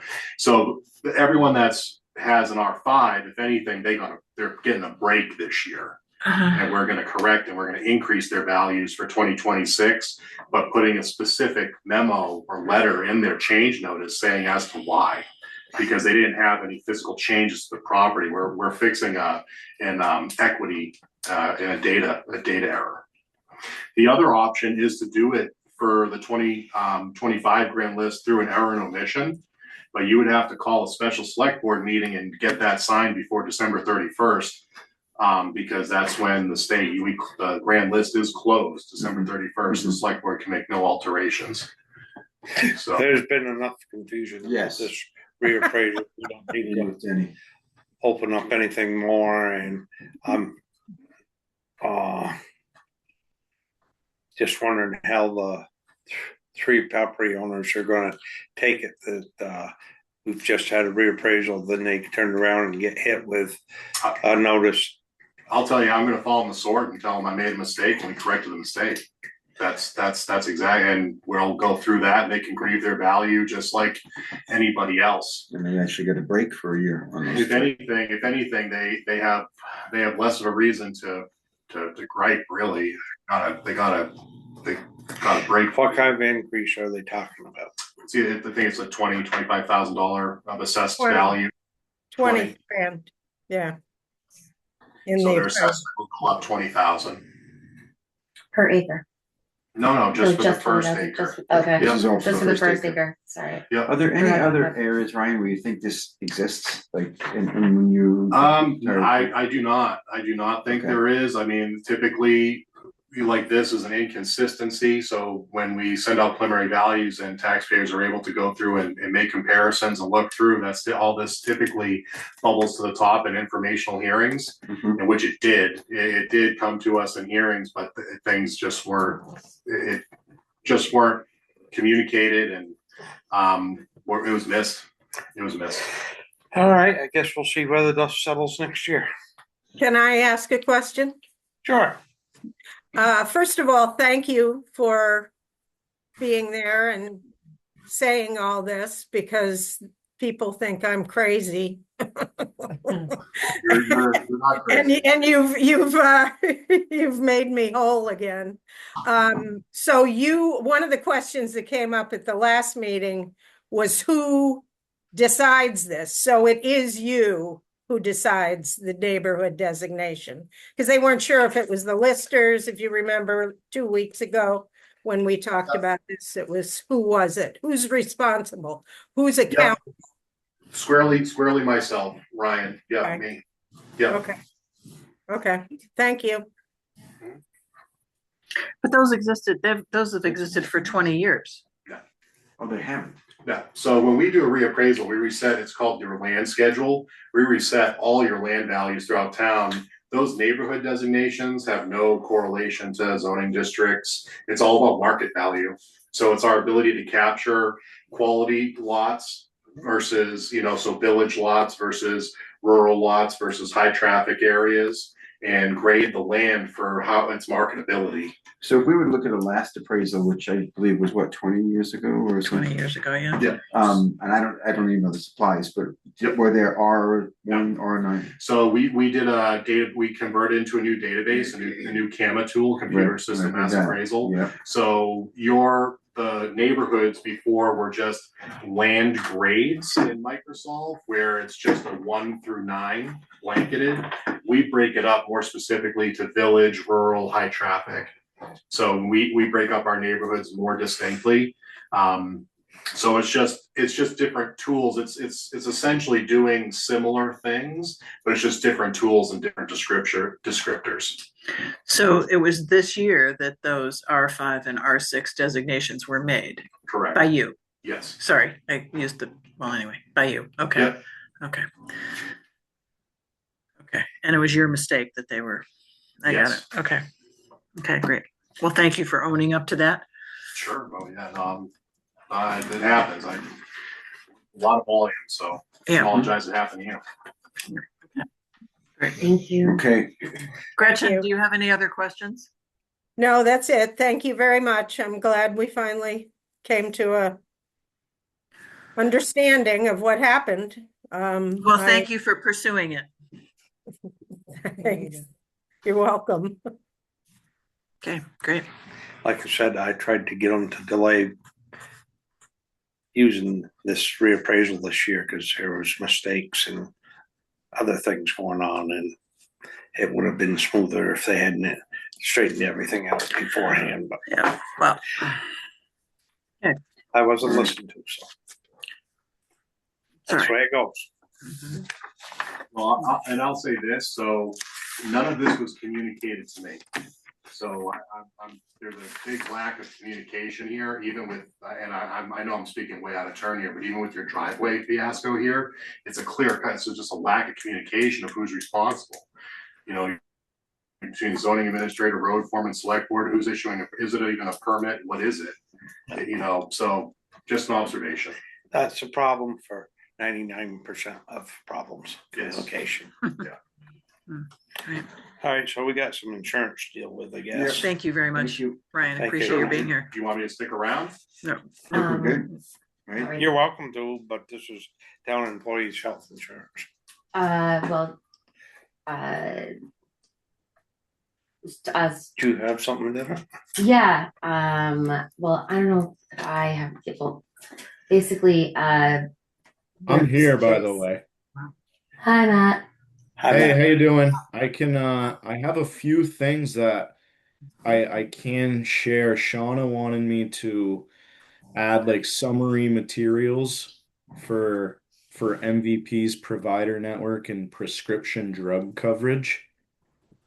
everyone has an R5, if anything, they're getting a break this year. And we're gonna correct and we're gonna increase their values for 2026, but putting a specific memo or letter in their change notice saying as to why. Because they didn't have any physical changes to the property. We're fixing an equity and a data error. The other option is to do it for the 2025 grand list through an error and omission. But you would have to call a special select board meeting and get that signed before December 31st. Because that's when the grand list is closed, December 31st, the select board can make no alterations. So There's been enough confusion. with Yes. This reappraisal, we don't need to open up anything more, and I'm, just wondering how the three property owners are gonna take it that, we've just had a reappraisal, then they turn around and get hit with a notice. I'll tell you, I'm gonna fall on the sword and tell them I made a mistake and we corrected the mistake. That's exactly, and we'll go through that and they can grieve their value just like anybody else. And they actually got a break for a year on those. If anything, they have less of a reason to gripe, really. They got a break. What kind of increase are they talking about? See, I think it's a $25,000 of assessed 20. value. 20 grand, yeah. In So the their assessment will go up 20,000. Per acre. No, just No, for the just first just- acre. Okay, This is all just for the first acre, sorry. Are there any Right. other areas, Ryan, where you think this exists, like, and when you? I do not think Okay. there is. I mean, typically, like this is an inconsistency, so when we send out preliminary values and taxpayers are able to go through and make comparisons and look through, all this typically bubbles to the top in informational hearings, Mhm. in which it did. It did come to us in hearings, but things just weren't communicated, and it was missed. It was missed. All right, I guess we'll see whether dust settles next year. Can I ask a question? Sure. First of all, thank you for being there and saying all this because people think I'm crazy. You're not crazy. And you've made me whole again. So one of the questions that came up at the last meeting was who decides this? So it is you who decides the neighborhood designation, because they weren't sure if it was the listers. If you remember 2 weeks ago when we talked about this, it was, who was it? Who's responsible? Who's accountable? Squarely myself, Ryan. Yeah, Okay. me. Yeah. Okay, thank you. But those have existed for 20 years. Oh, they haven't. Yeah, so when we do a reappraisal, we reset, it's called your land schedule. We reset all your land values throughout town. Those neighborhood designations have no correlation to zoning districts. It's all about market value. So it's our ability to capture quality lots versus, so village lots versus rural lots versus high traffic areas, and grade the land for how its marketability. So if we would look at a last appraisal, which I believe was what, 20 years ago or 20 something? years ago, yeah. Yeah. And I don't even know the supplies, but were there R1, R9? So we did we converted into a new database, a new CAMA tool, computer Right, system right, mass yeah. appraisal. Yeah. So the neighborhoods before were just land grades in Microsoft, where it's just a 1 through 9 blanketed. We break it up more specifically to village, rural, high traffic. So we break up our neighborhoods more distinctly. So it's just different tools. It's essentially doing similar things, but it's just different tools and different descriptors. So it was this year that those R5 and R6 designations were made Correct. by you. Yes. Sorry, I used anyway, by you. Okay. Yep. Okay. Okay. And it was your mistake that they were, I got Yes. it. Okay. Okay, great. Well, thank you for owning up to that. Sure, oh, yeah, no, it happens, a lot of volume, so Yeah. apologize it happened to you. Great. Thank you. Okay, Gretchen, you. do you have any other questions? No, that's it. Thank you very much. I'm glad we finally came to a understanding of what happened. Well, thank you for pursuing it. Thanks. You're welcome. Okay, great. Like I said, I tried to get them to delay using this reappraisal this year because there was mistakes and other things going on, and it would have been smoother if they hadn't straightened everything out beforehand, but Yeah, well, I wasn't listened to, so that's the way it goes. mhm. Well, I'll say this, so none of this was communicated to me. So there's a big lack of communication here, even with, and I know I'm speaking way out of turn here, but even with your driveway fiasco here, it's a clear cut, so just a lack of communication of who's responsible. You know, between zoning administrator, road foreman, select board, who's issuing, is it even a permit, what is it? You know, so just an observation. That's a problem for 99% of problems, Yes. communication. Right. All right, so we got some insurance to deal with, I guess. Thank you very thank much, you. Ryan. I Thank appreciate you. your being here. Do you want me to stick around? I think we're good, Um, right? You're welcome to, but this is town employees' health insurance. well, Do you have something different? yeah, well, I don't know if I have, well, basically, I'm here, by the way. Hi, Matt. Hi, Hey, Matt. how you doing? I have a few things that I can share. Shauna wanted me to add like summary materials for MVP's provider network and prescription drug coverage,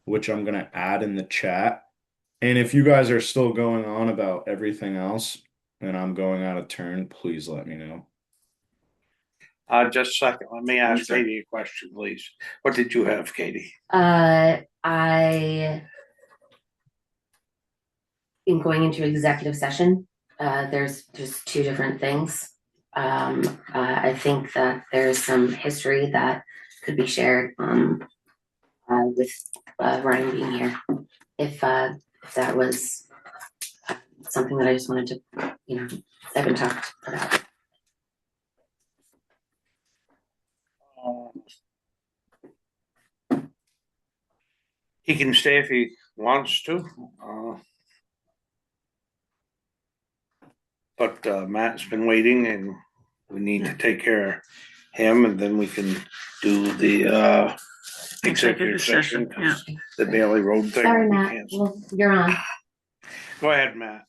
which I'm gonna add in the chat. And if you guys are still going on about everything else and I'm going out of turn, please let me know. Just a second, let me ask Katie a question, please. What did you have, Katie? I in going into executive session, there's just two different things. I think that there's some history that could be shared, with, Ryan being here. If that was something that I just wanted to, I've been talked about. He can stay if he wants to. But Matt's been waiting and we need to take care of him and then we can do the executive session. Yeah. The Bailey Road thing. Sorry, will be Matt. canceled. Well, you're on. Go ahead, Matt.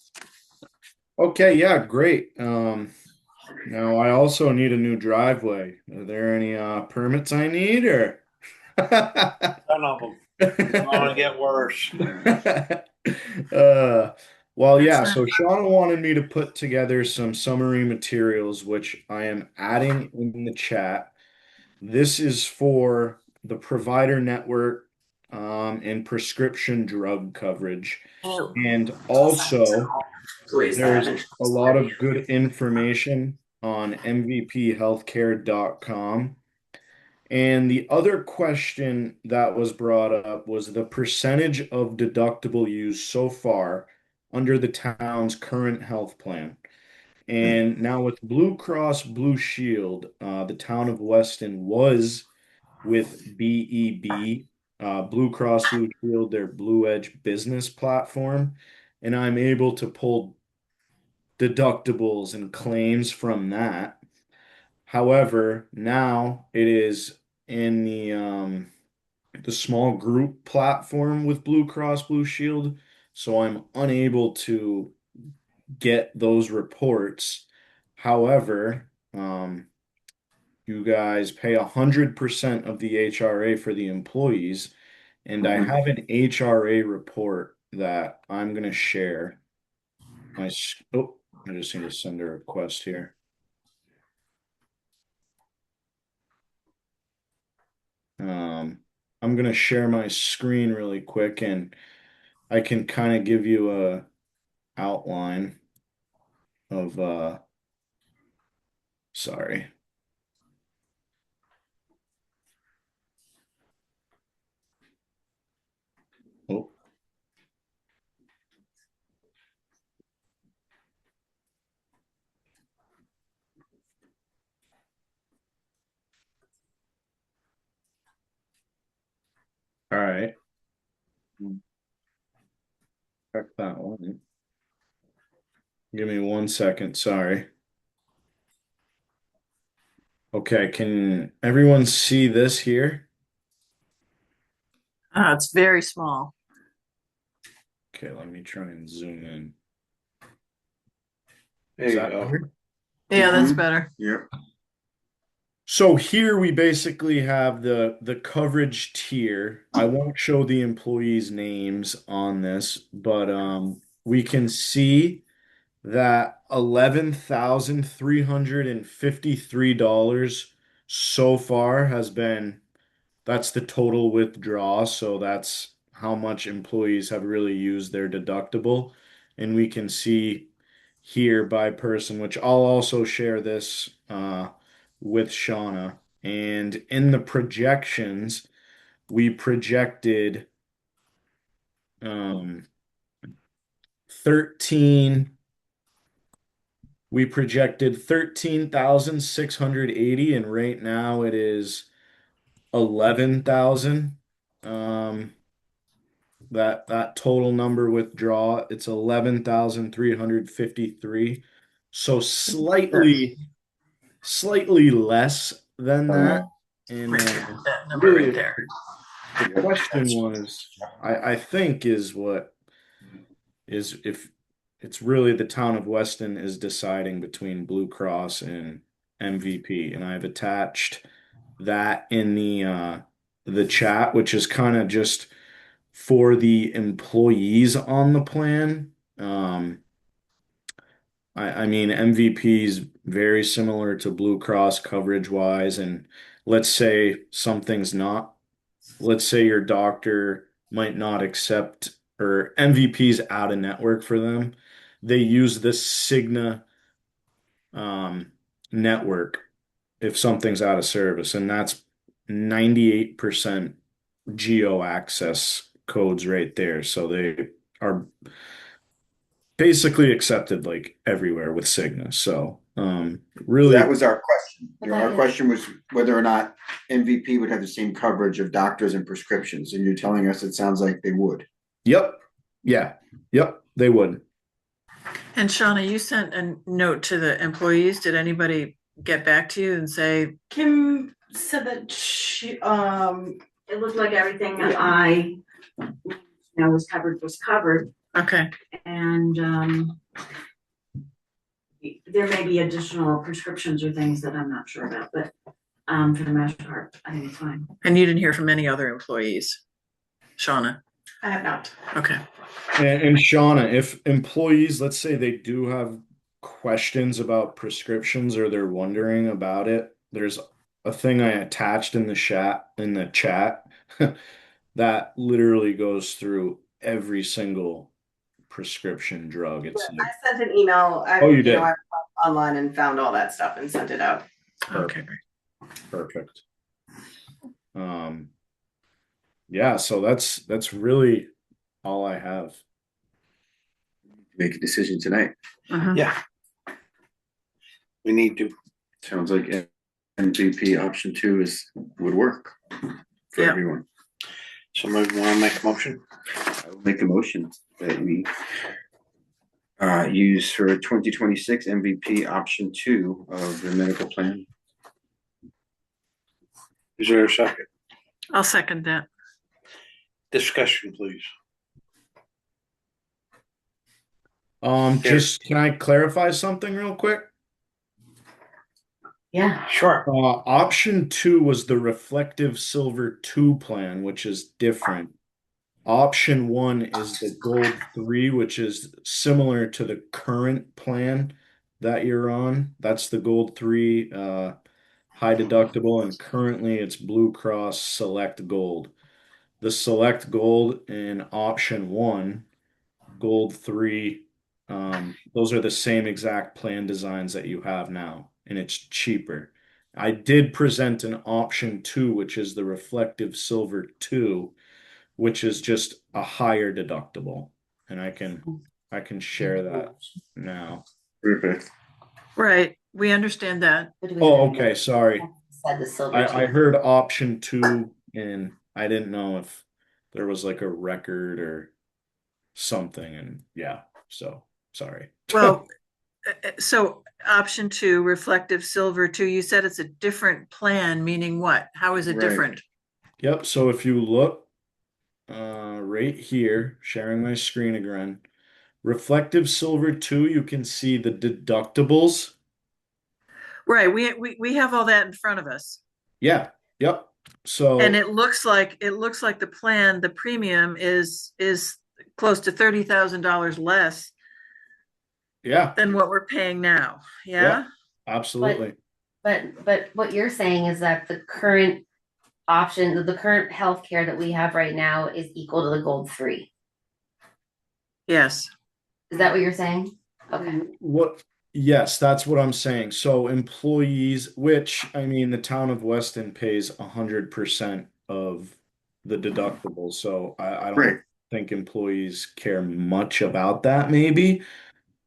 Okay, yeah, great. Now I also need a new driveway. Are there any permits I need or? None of them. It's gonna get worse. Well, yeah, so Shauna wanted me to put together some summary materials, which I am adding in the chat. This is for the provider network, and prescription drug coverage. And also, there's a lot of good information on mvphealthcare.com. And the other question that was brought up was the percentage of deductible used so far under the town's current health plan. And now with Blue Cross Blue Shield, the town of Weston was with BEB, Blue Cross Blue Shield, their Blue Edge business platform. And I'm able to pull deductibles and claims from that. However, now it is in the small group platform with Blue Cross Blue Shield, so I'm unable to get those reports. However, you guys pay 100% of the HRA for the employees, and I have an HRA report that I'm gonna share. I just need to send a request here. I'm gonna share my screen really quick and I can kind of give you a outline. of sorry. Oh. All right. Check that one. Give me 1 second, sorry. Okay, can everyone see this here? It's very small. Okay, let me try and zoom in. There Is you that go. better? Yeah, that's Mhm. better. Yep. So here we basically have the coverage tier. I won't show the employees' names on this, but we can see that $11,353 so far has been, that's the total withdrawal, so that's how much employees have really used their deductible. And we can see here by person, which I'll also share this with Shauna. And in the projections, we projected 13 we projected 13,680, and right now it is 11,000. That total number withdraw, it's 11,353. So slightly less than that. And That number really right there. the question was, I think is what is if it's really the town of Weston is deciding between Blue Cross and MVP, and I've attached that in the chat, which is kind of just for the employees on the plan. I mean MVP is very similar to Blue Cross coverage wise, and let's say something's not, let's say your doctor might not accept or MVP's out of network for them. They use the Cigna network if something's out of service, and that's 98% geo access codes right there. So they are basically accepted like everywhere with Cigna. So really That was our question. But Our that- question was whether or not MVP would have the same coverage of doctors and prescriptions, and you're telling us it sounds like they would. Yep. Yeah. Yep. They would. And Shauna, you sent a note to the employees. Did anybody get back to you and say, Kim said that she, it looked like everything that I know was covered, okay, and, there may be additional prescriptions or things that I'm not sure about, but, for the most part, I think it's fine. and you didn't hear from any other employees? Shauna? I have not. Okay. And Shauna, if employees, let's say they do have questions about prescriptions or they're wondering about it, there's a thing I attached in the chat that literally goes through every single prescription drug. It's like, I sent an email. Oh, you did? I went online and found all that stuff and sent it out. Okay. perfect. Yeah, so that's really all I have. Make a decision tonight. Yeah. We need to. Sounds like MVP option 2 would work for Yeah. everyone. Somebody want to make a motion? I will make a motion that we use for 2026 MVP option 2 of the medical plan. Is there a second? I'll second that. Discussion, please. Just can I clarify something real quick? Yeah. Sure. Option 2 was the reflective silver 2 plan, which is different. Option 1 is the gold 3, which is similar to the current plan that you're on. That's the gold 3 high deductible, and currently it's Blue Cross Select Gold. The Select Gold in option 1, gold 3 Those are the same exact plan designs that you have now, and it's cheaper. I did present an option 2, which is the reflective silver 2, which is just a higher deductible, and I can share that now. Perfect. Right, we understand that. Oh, okay, sorry. Said the silver. I heard option 2, and I didn't know if there was like a record or something, and yeah, so sorry. Well, so option 2, reflective silver 2, you said it's a different plan, meaning what? How is it Right. different? Yep, so if you look right here, sharing my screen again, reflective silver 2, you can see the deductibles. Right, we have all that in front of us. Yeah, yep. So And it looks like the plan, the premium is close to $30,000 less yeah, than what we're paying now. Yeah. Yep. Absolutely. But what you're saying is that the current option, the current healthcare that we have right now is equal to the gold 3. Yes. Is that what you're saying? Okay. Yes, that's what I'm saying. So employees, which I mean, the town of Weston pays 100% of the deductible. So I don't Right. think employees care much about that, maybe.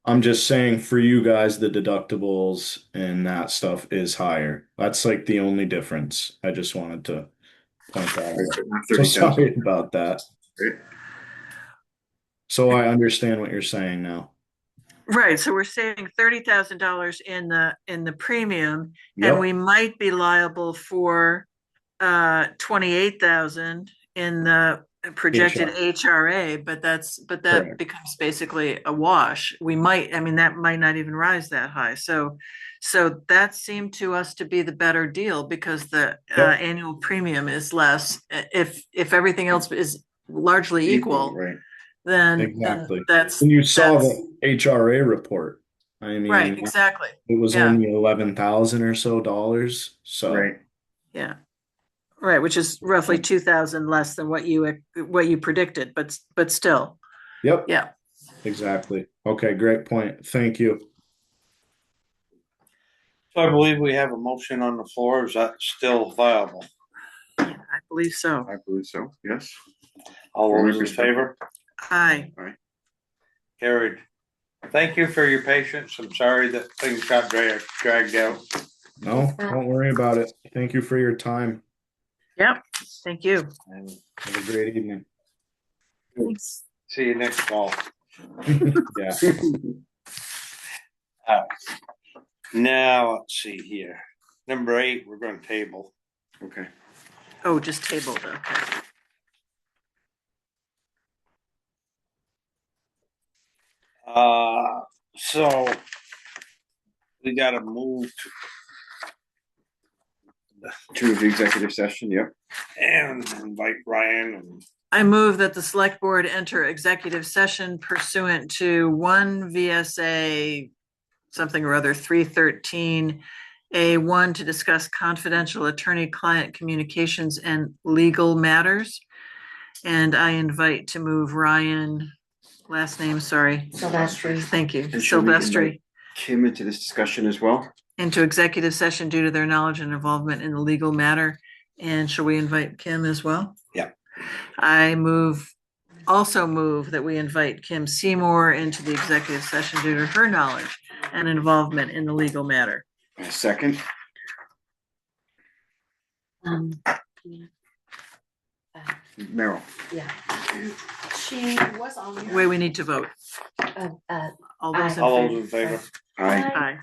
I'm just saying for you guys, the deductibles and that stuff is higher. That's like the only difference. I just wanted to point that out. So 30,000. sorry about that. Right. So I understand what you're saying now. Right, so we're saving $30,000 in the premium, Yep. and we might be liable for 28,000 in the projected HRA, but that Correct. becomes basically a wash. That might not even rise that high. So that seemed to us to be the better deal because the Yep. annual premium is less. If everything else is largely equal, Right. then Exactly. that's And you saw that's- the HRA report. I mean, right, exactly. it was Yeah. only 11,000 or so dollars. So Right. Yeah. Right, which is roughly 2,000 less than what you predicted, but still. Yep. Yeah. Exactly. Okay, great point. Thank you. So I believe we have a motion on the floor. Is that still viable? I believe so. I believe so. Yes. All those in favor? Aye. Carried. Thank you for your patience. I'm sorry that things got dragged out. No, don't worry about it. Thank you for your time. Yep. Thank you. And Have a great evening. Thanks. see you next fall. Yeah. Now, let's see here. Number 8, we're gonna table. Okay. Oh, just tabled. Okay. So we gotta move To the executive session, yep. and invite Ryan and I move that the select board enter executive session pursuant to 1 VSA something or other 313 A1 to discuss confidential attorney-client communications and legal matters. And I invite to move Ryan, last name, sorry. Silvestri. Thank you, And should we invite Silvestri, Kim into this discussion as well? into executive session due to their knowledge and involvement in the legal matter. And shall we invite Kim as well? Yeah. I also move that we invite Kim Seymour into the executive session due to her knowledge and involvement in the legal matter. A second. Meryl. Yeah. She was on here. Wait, we need to vote. All those in all those favor? in favor. Aye. Aye.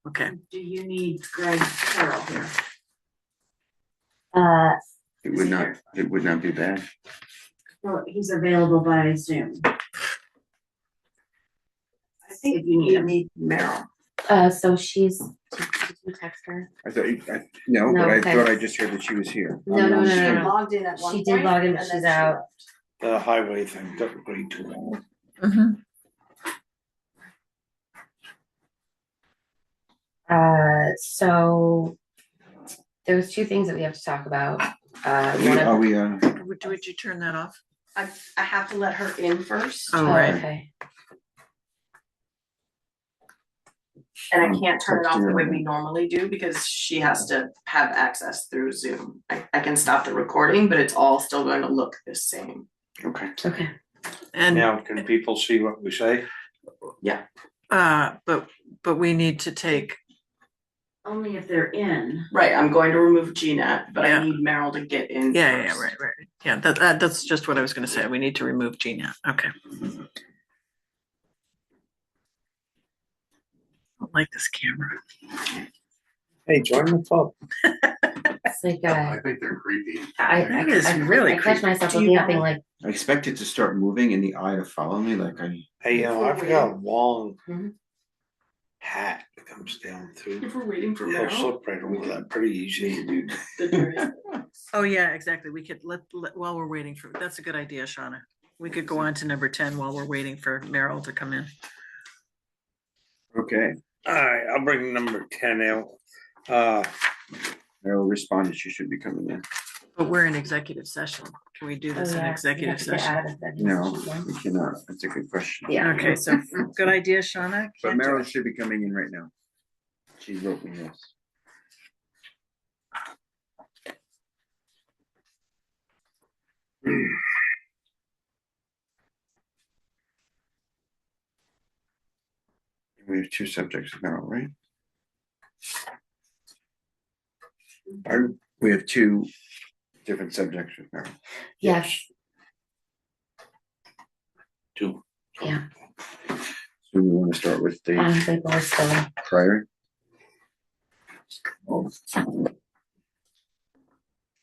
Okay. Do you need Greg Carroll here? It would not be bad. Well, he's available by Zoom. I think you need Meryl. So she's, did you text her? I thought, no, No, but I okay. thought I just heard that she was here. No. She logged in at one She point. did log in, but and she's then she out. left. The highway thing took way too long. Mhm. So there's 2 things that we have to talk about. One of- Are we, Would you turn that off? I have to let her in first. Oh, right. Okay. And I can't turn it off the way we normally do because she has to have access through Zoom. I can stop the recording, but it's all still going to look the same. Okay. Okay. And, Now, can people see what we say? but we need to take, Only if they're in. Right, I'm going to remove GNET, but Yeah. I need Meryl to get in yeah, first. right. Yeah, that's just what I was gonna say. We need to remove GNAT. Okay. I don't like this camera. Hey, join the club. It's like, I think they're creepy. It is really I catch creepy. myself Do you looking up want being like, I expect it to start moving and the eye to follow me, like I. Hey, I've got a long Mhm. hat that comes down through. If we're waiting for I'll Meryl. slip right over that pretty easy. Oh, yeah, exactly. We could while we're waiting for, that's a good idea, Shauna. We could go on to number 10 while we're waiting for Meryl to come in. Okay. All right, I'll bring number 10 out. Meryl responded, she should be coming in. But we're in executive session. Can we do oh this in yeah. executive you have to get session? out of executive No, session, we cannot. That's a good question. Yeah. Okay, so good idea, Shauna. But Can't do Meryl it. should be coming in right now. She wrote me this. We have two subjects of Meryl, right? Pardon? We have two different subjects with Meryl. Yes, Two. yeah. So we want to start with the They both still. prior.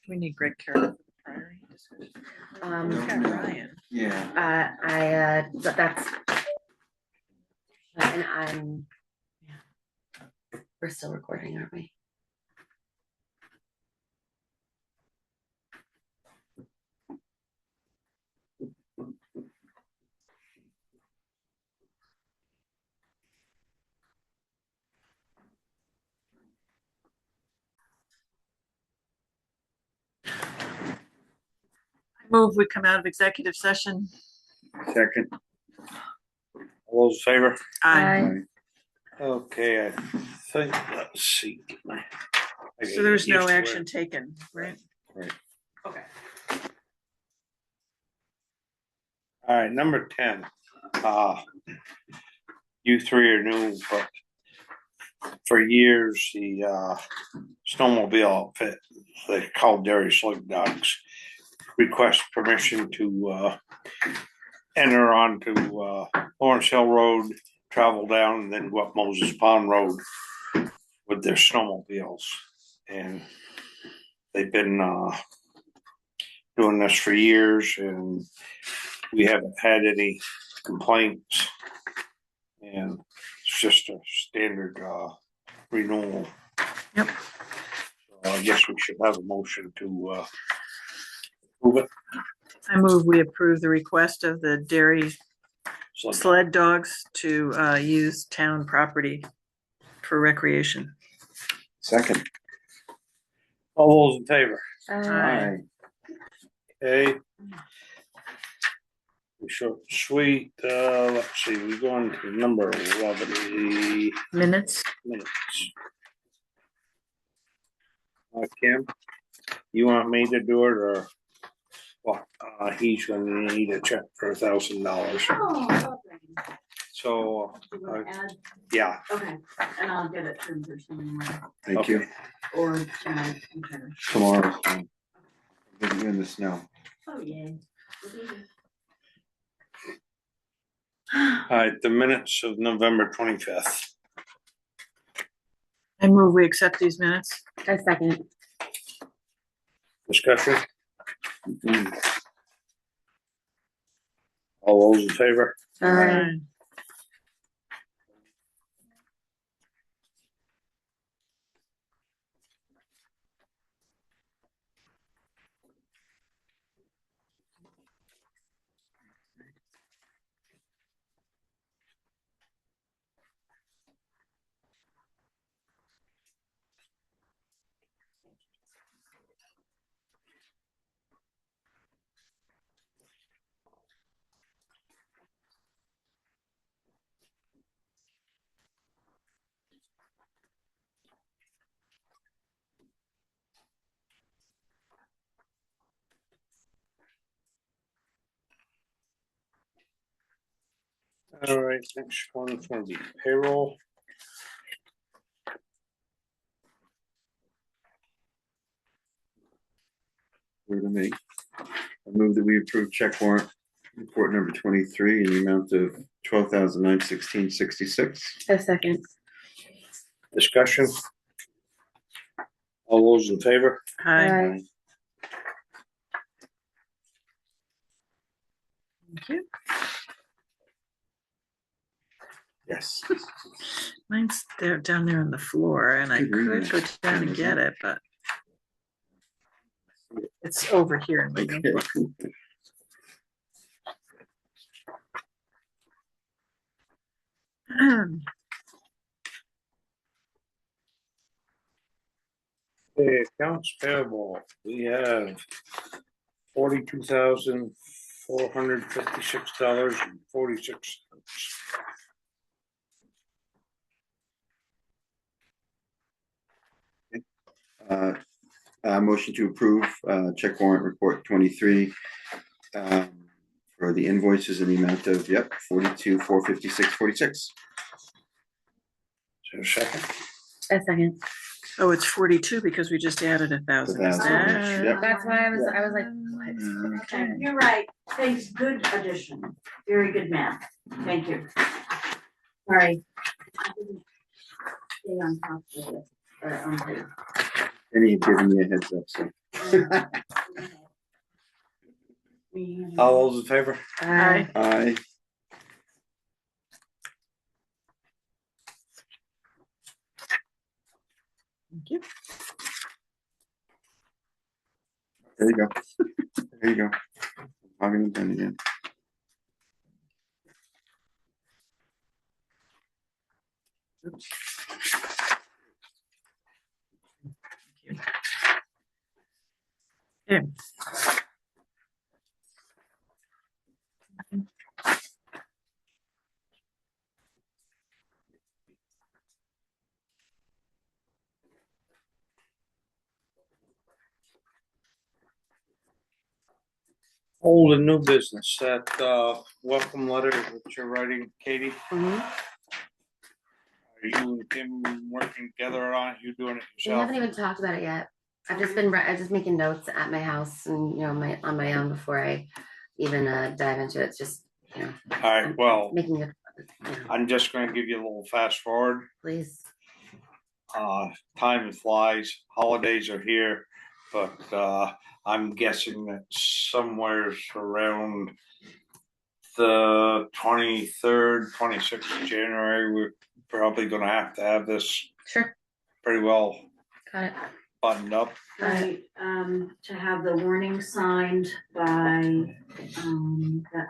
We need Greg Carroll for the priority discussion. We've got Ryan. Yeah. But that's. And I'm. Yeah. We're still recording, aren't we? Move, we come out of executive session. Second. All those in favor? Aye. Okay, I think, let's see. So there's no action taken, right? Right. Okay. All right, number 10. You three are new, but for years, the snowmobile outfit, they called Dairy Slug Dogs, request permission to enter onto Lawrence Hill Road, travel down, and then go up Moses Pond Road with their snowmobiles. And they've been doing this for years, and we haven't had any complaints. And it's just a standard renewal. Yep. So I guess we should have a motion to approve it. I move we approve the request of the dairy sled dogs to use town property for recreation. Second. All those in favor? Aye. Okay. Short, and sweet. Let's see. We go on to number 11. The Minutes. minutes. Kim, you want me to do it or what? He's gonna need a check for $1,000. Oh, So, you wanna add? yeah. Okay, and I'll get it to him first thing in the morning, Thank you. or tonight, whichever. Tomorrow. We're in the snow. Oh, yay. All right, the minutes of November 25th. I move we accept these minutes. A second. Discussion? All those in favor? Aye. All right, next one is gonna be payroll. Word to me. I move that we approve check warrant report number 23 in the amount of 12,916.66. A second. Discussion. All those in favor? Hi. Aye. Thank you. Yes. Mine's there down there on the floor and I Good reading. could go down and get it, but it's over here in my notebook. Okay, accounts payable, we have $42,456.46. Motion to approve, check warrant report 23. For the invoices in the amount of, 42,456.46. Is there a second? A second. Oh, it's 42 because we just added 1,000. Is 1,000, that- yep. That's why I was like, what? Okay, you're right. Thanks, good addition. Very good math. Thank you. Sorry. I didn't stay on top of it, or on the- And he's giving me a heads up, so. All those in favor? Aye. Aye. Thank you. There you go. There you go. Hogging the pen again. Okay. Old and new business, that welcome letter that you're writing, Katie. Mhm. Are you and Tim working together on it? You doing it We yourself? haven't even talked about it yet. I'm just making notes at my house and, on my own before I even dive into it. It's just, All right, well, making it, I'm just gonna give you a little fast forward. please. Time flies, holidays are here, but I'm guessing that somewhere around the 23rd, 26th of January, we're probably gonna have to have this Sure. pretty well Got it. buttoned up. Right, to have the warning signed by,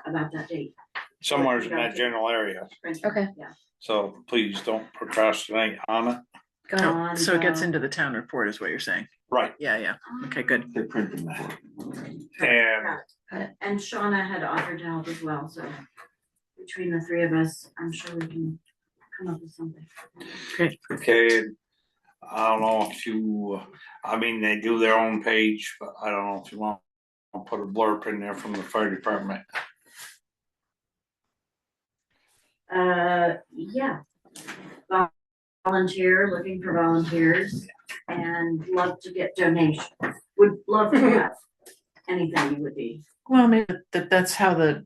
about that date. Somewhere in that general area, Okay. Yeah. so please don't procrastinate on it. Got it. Oh, so it gets And, into the town report is what you're saying? Right. Yeah, yeah. Okay, good. They're printing that. And And Shauna had offered to help as well, so between the three of us, I'm sure we can come up with something. okay, I don't know if you, I mean, they do their own page, but I don't know if you want to put a blurb in there from the fire department. Yeah. Volunteer, looking for volunteers and love to get donations. Would love to have anything you would be. Well, maybe that's how the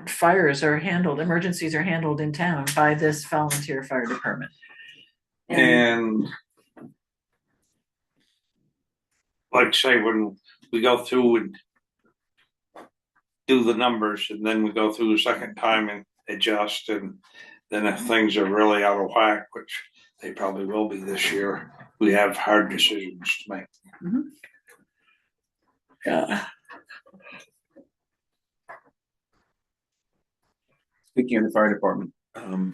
fires are handled, emergencies are handled in town by this volunteer fire department. And like I say, when we go through and do the numbers and then we go through the second time and adjust, and then if things are really out of whack, which they probably will be this year, we have hard decisions to make. Yeah. Speaking of the fire department, in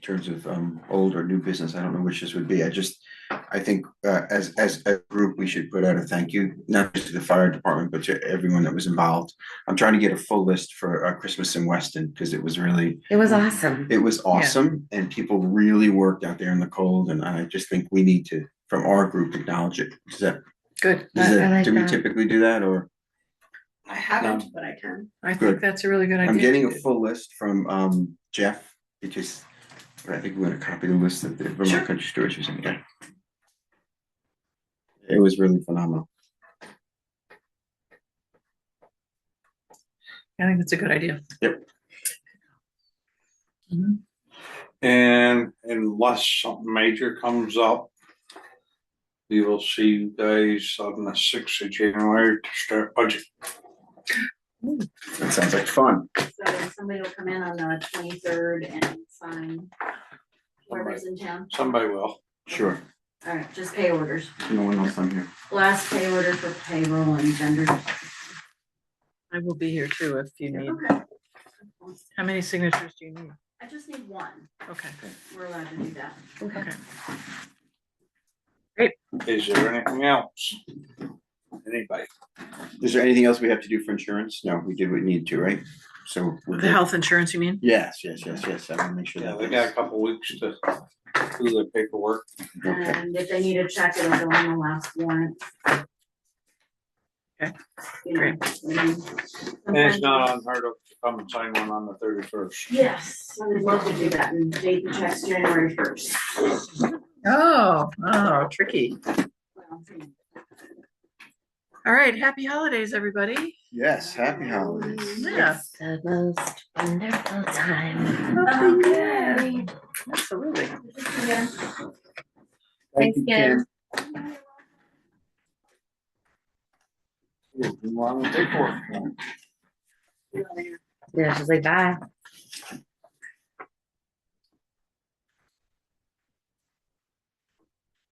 terms of old or new business, I don't know which this would be. I think as a group, we should put out a thank you, not just to the fire department, but to everyone that was involved. I'm trying to get a full list for Christmas in Weston because it was awesome. It was awesome, and people really worked out there in the cold. And I just think we need to, from our group, acknowledge it. Good. I like Do we that. typically do that, or? I haven't, but I can. I think Good. that's a really good idea. I'm getting a full list from Jeff It just, I think we're gonna copy the list of the Vermont Sure. Country Stores or something, yeah. It was really phenomenal. I think that's a good idea. Yep. And unless something major comes up, we will see you guys on the 6th of January to start budget. That sounds like fun. So somebody will come in on the 23rd and sign whoever's in town. Somebody will. Sure. All right, just pay orders. No one else on here. Last pay order for payroll and vendors. I will be here too if you need. Okay. How many signatures do you need? I just need one. Okay. We're allowed to do that. Okay. Is there anything else? Anybody? Is there anything else we have to do for insurance? No, we did what we needed to, right? So. we're The good. health insurance, you mean? Yes. I wanna make sure Yeah, that. they got a couple weeks to do their paperwork. Okay. And if they need a check, it'll go on the last warrant. Okay, You know, great. And it's not unheard of to come and sign one on the 31st. Yes, I would love to do that and date the checks January 1st. Oh, tricky. All right, happy holidays, everybody. Yes, happy holidays. Yeah, It's the most wonderful time. okay. Absolutely. Thanks again. You wanna take work? Yeah, she's like, bye.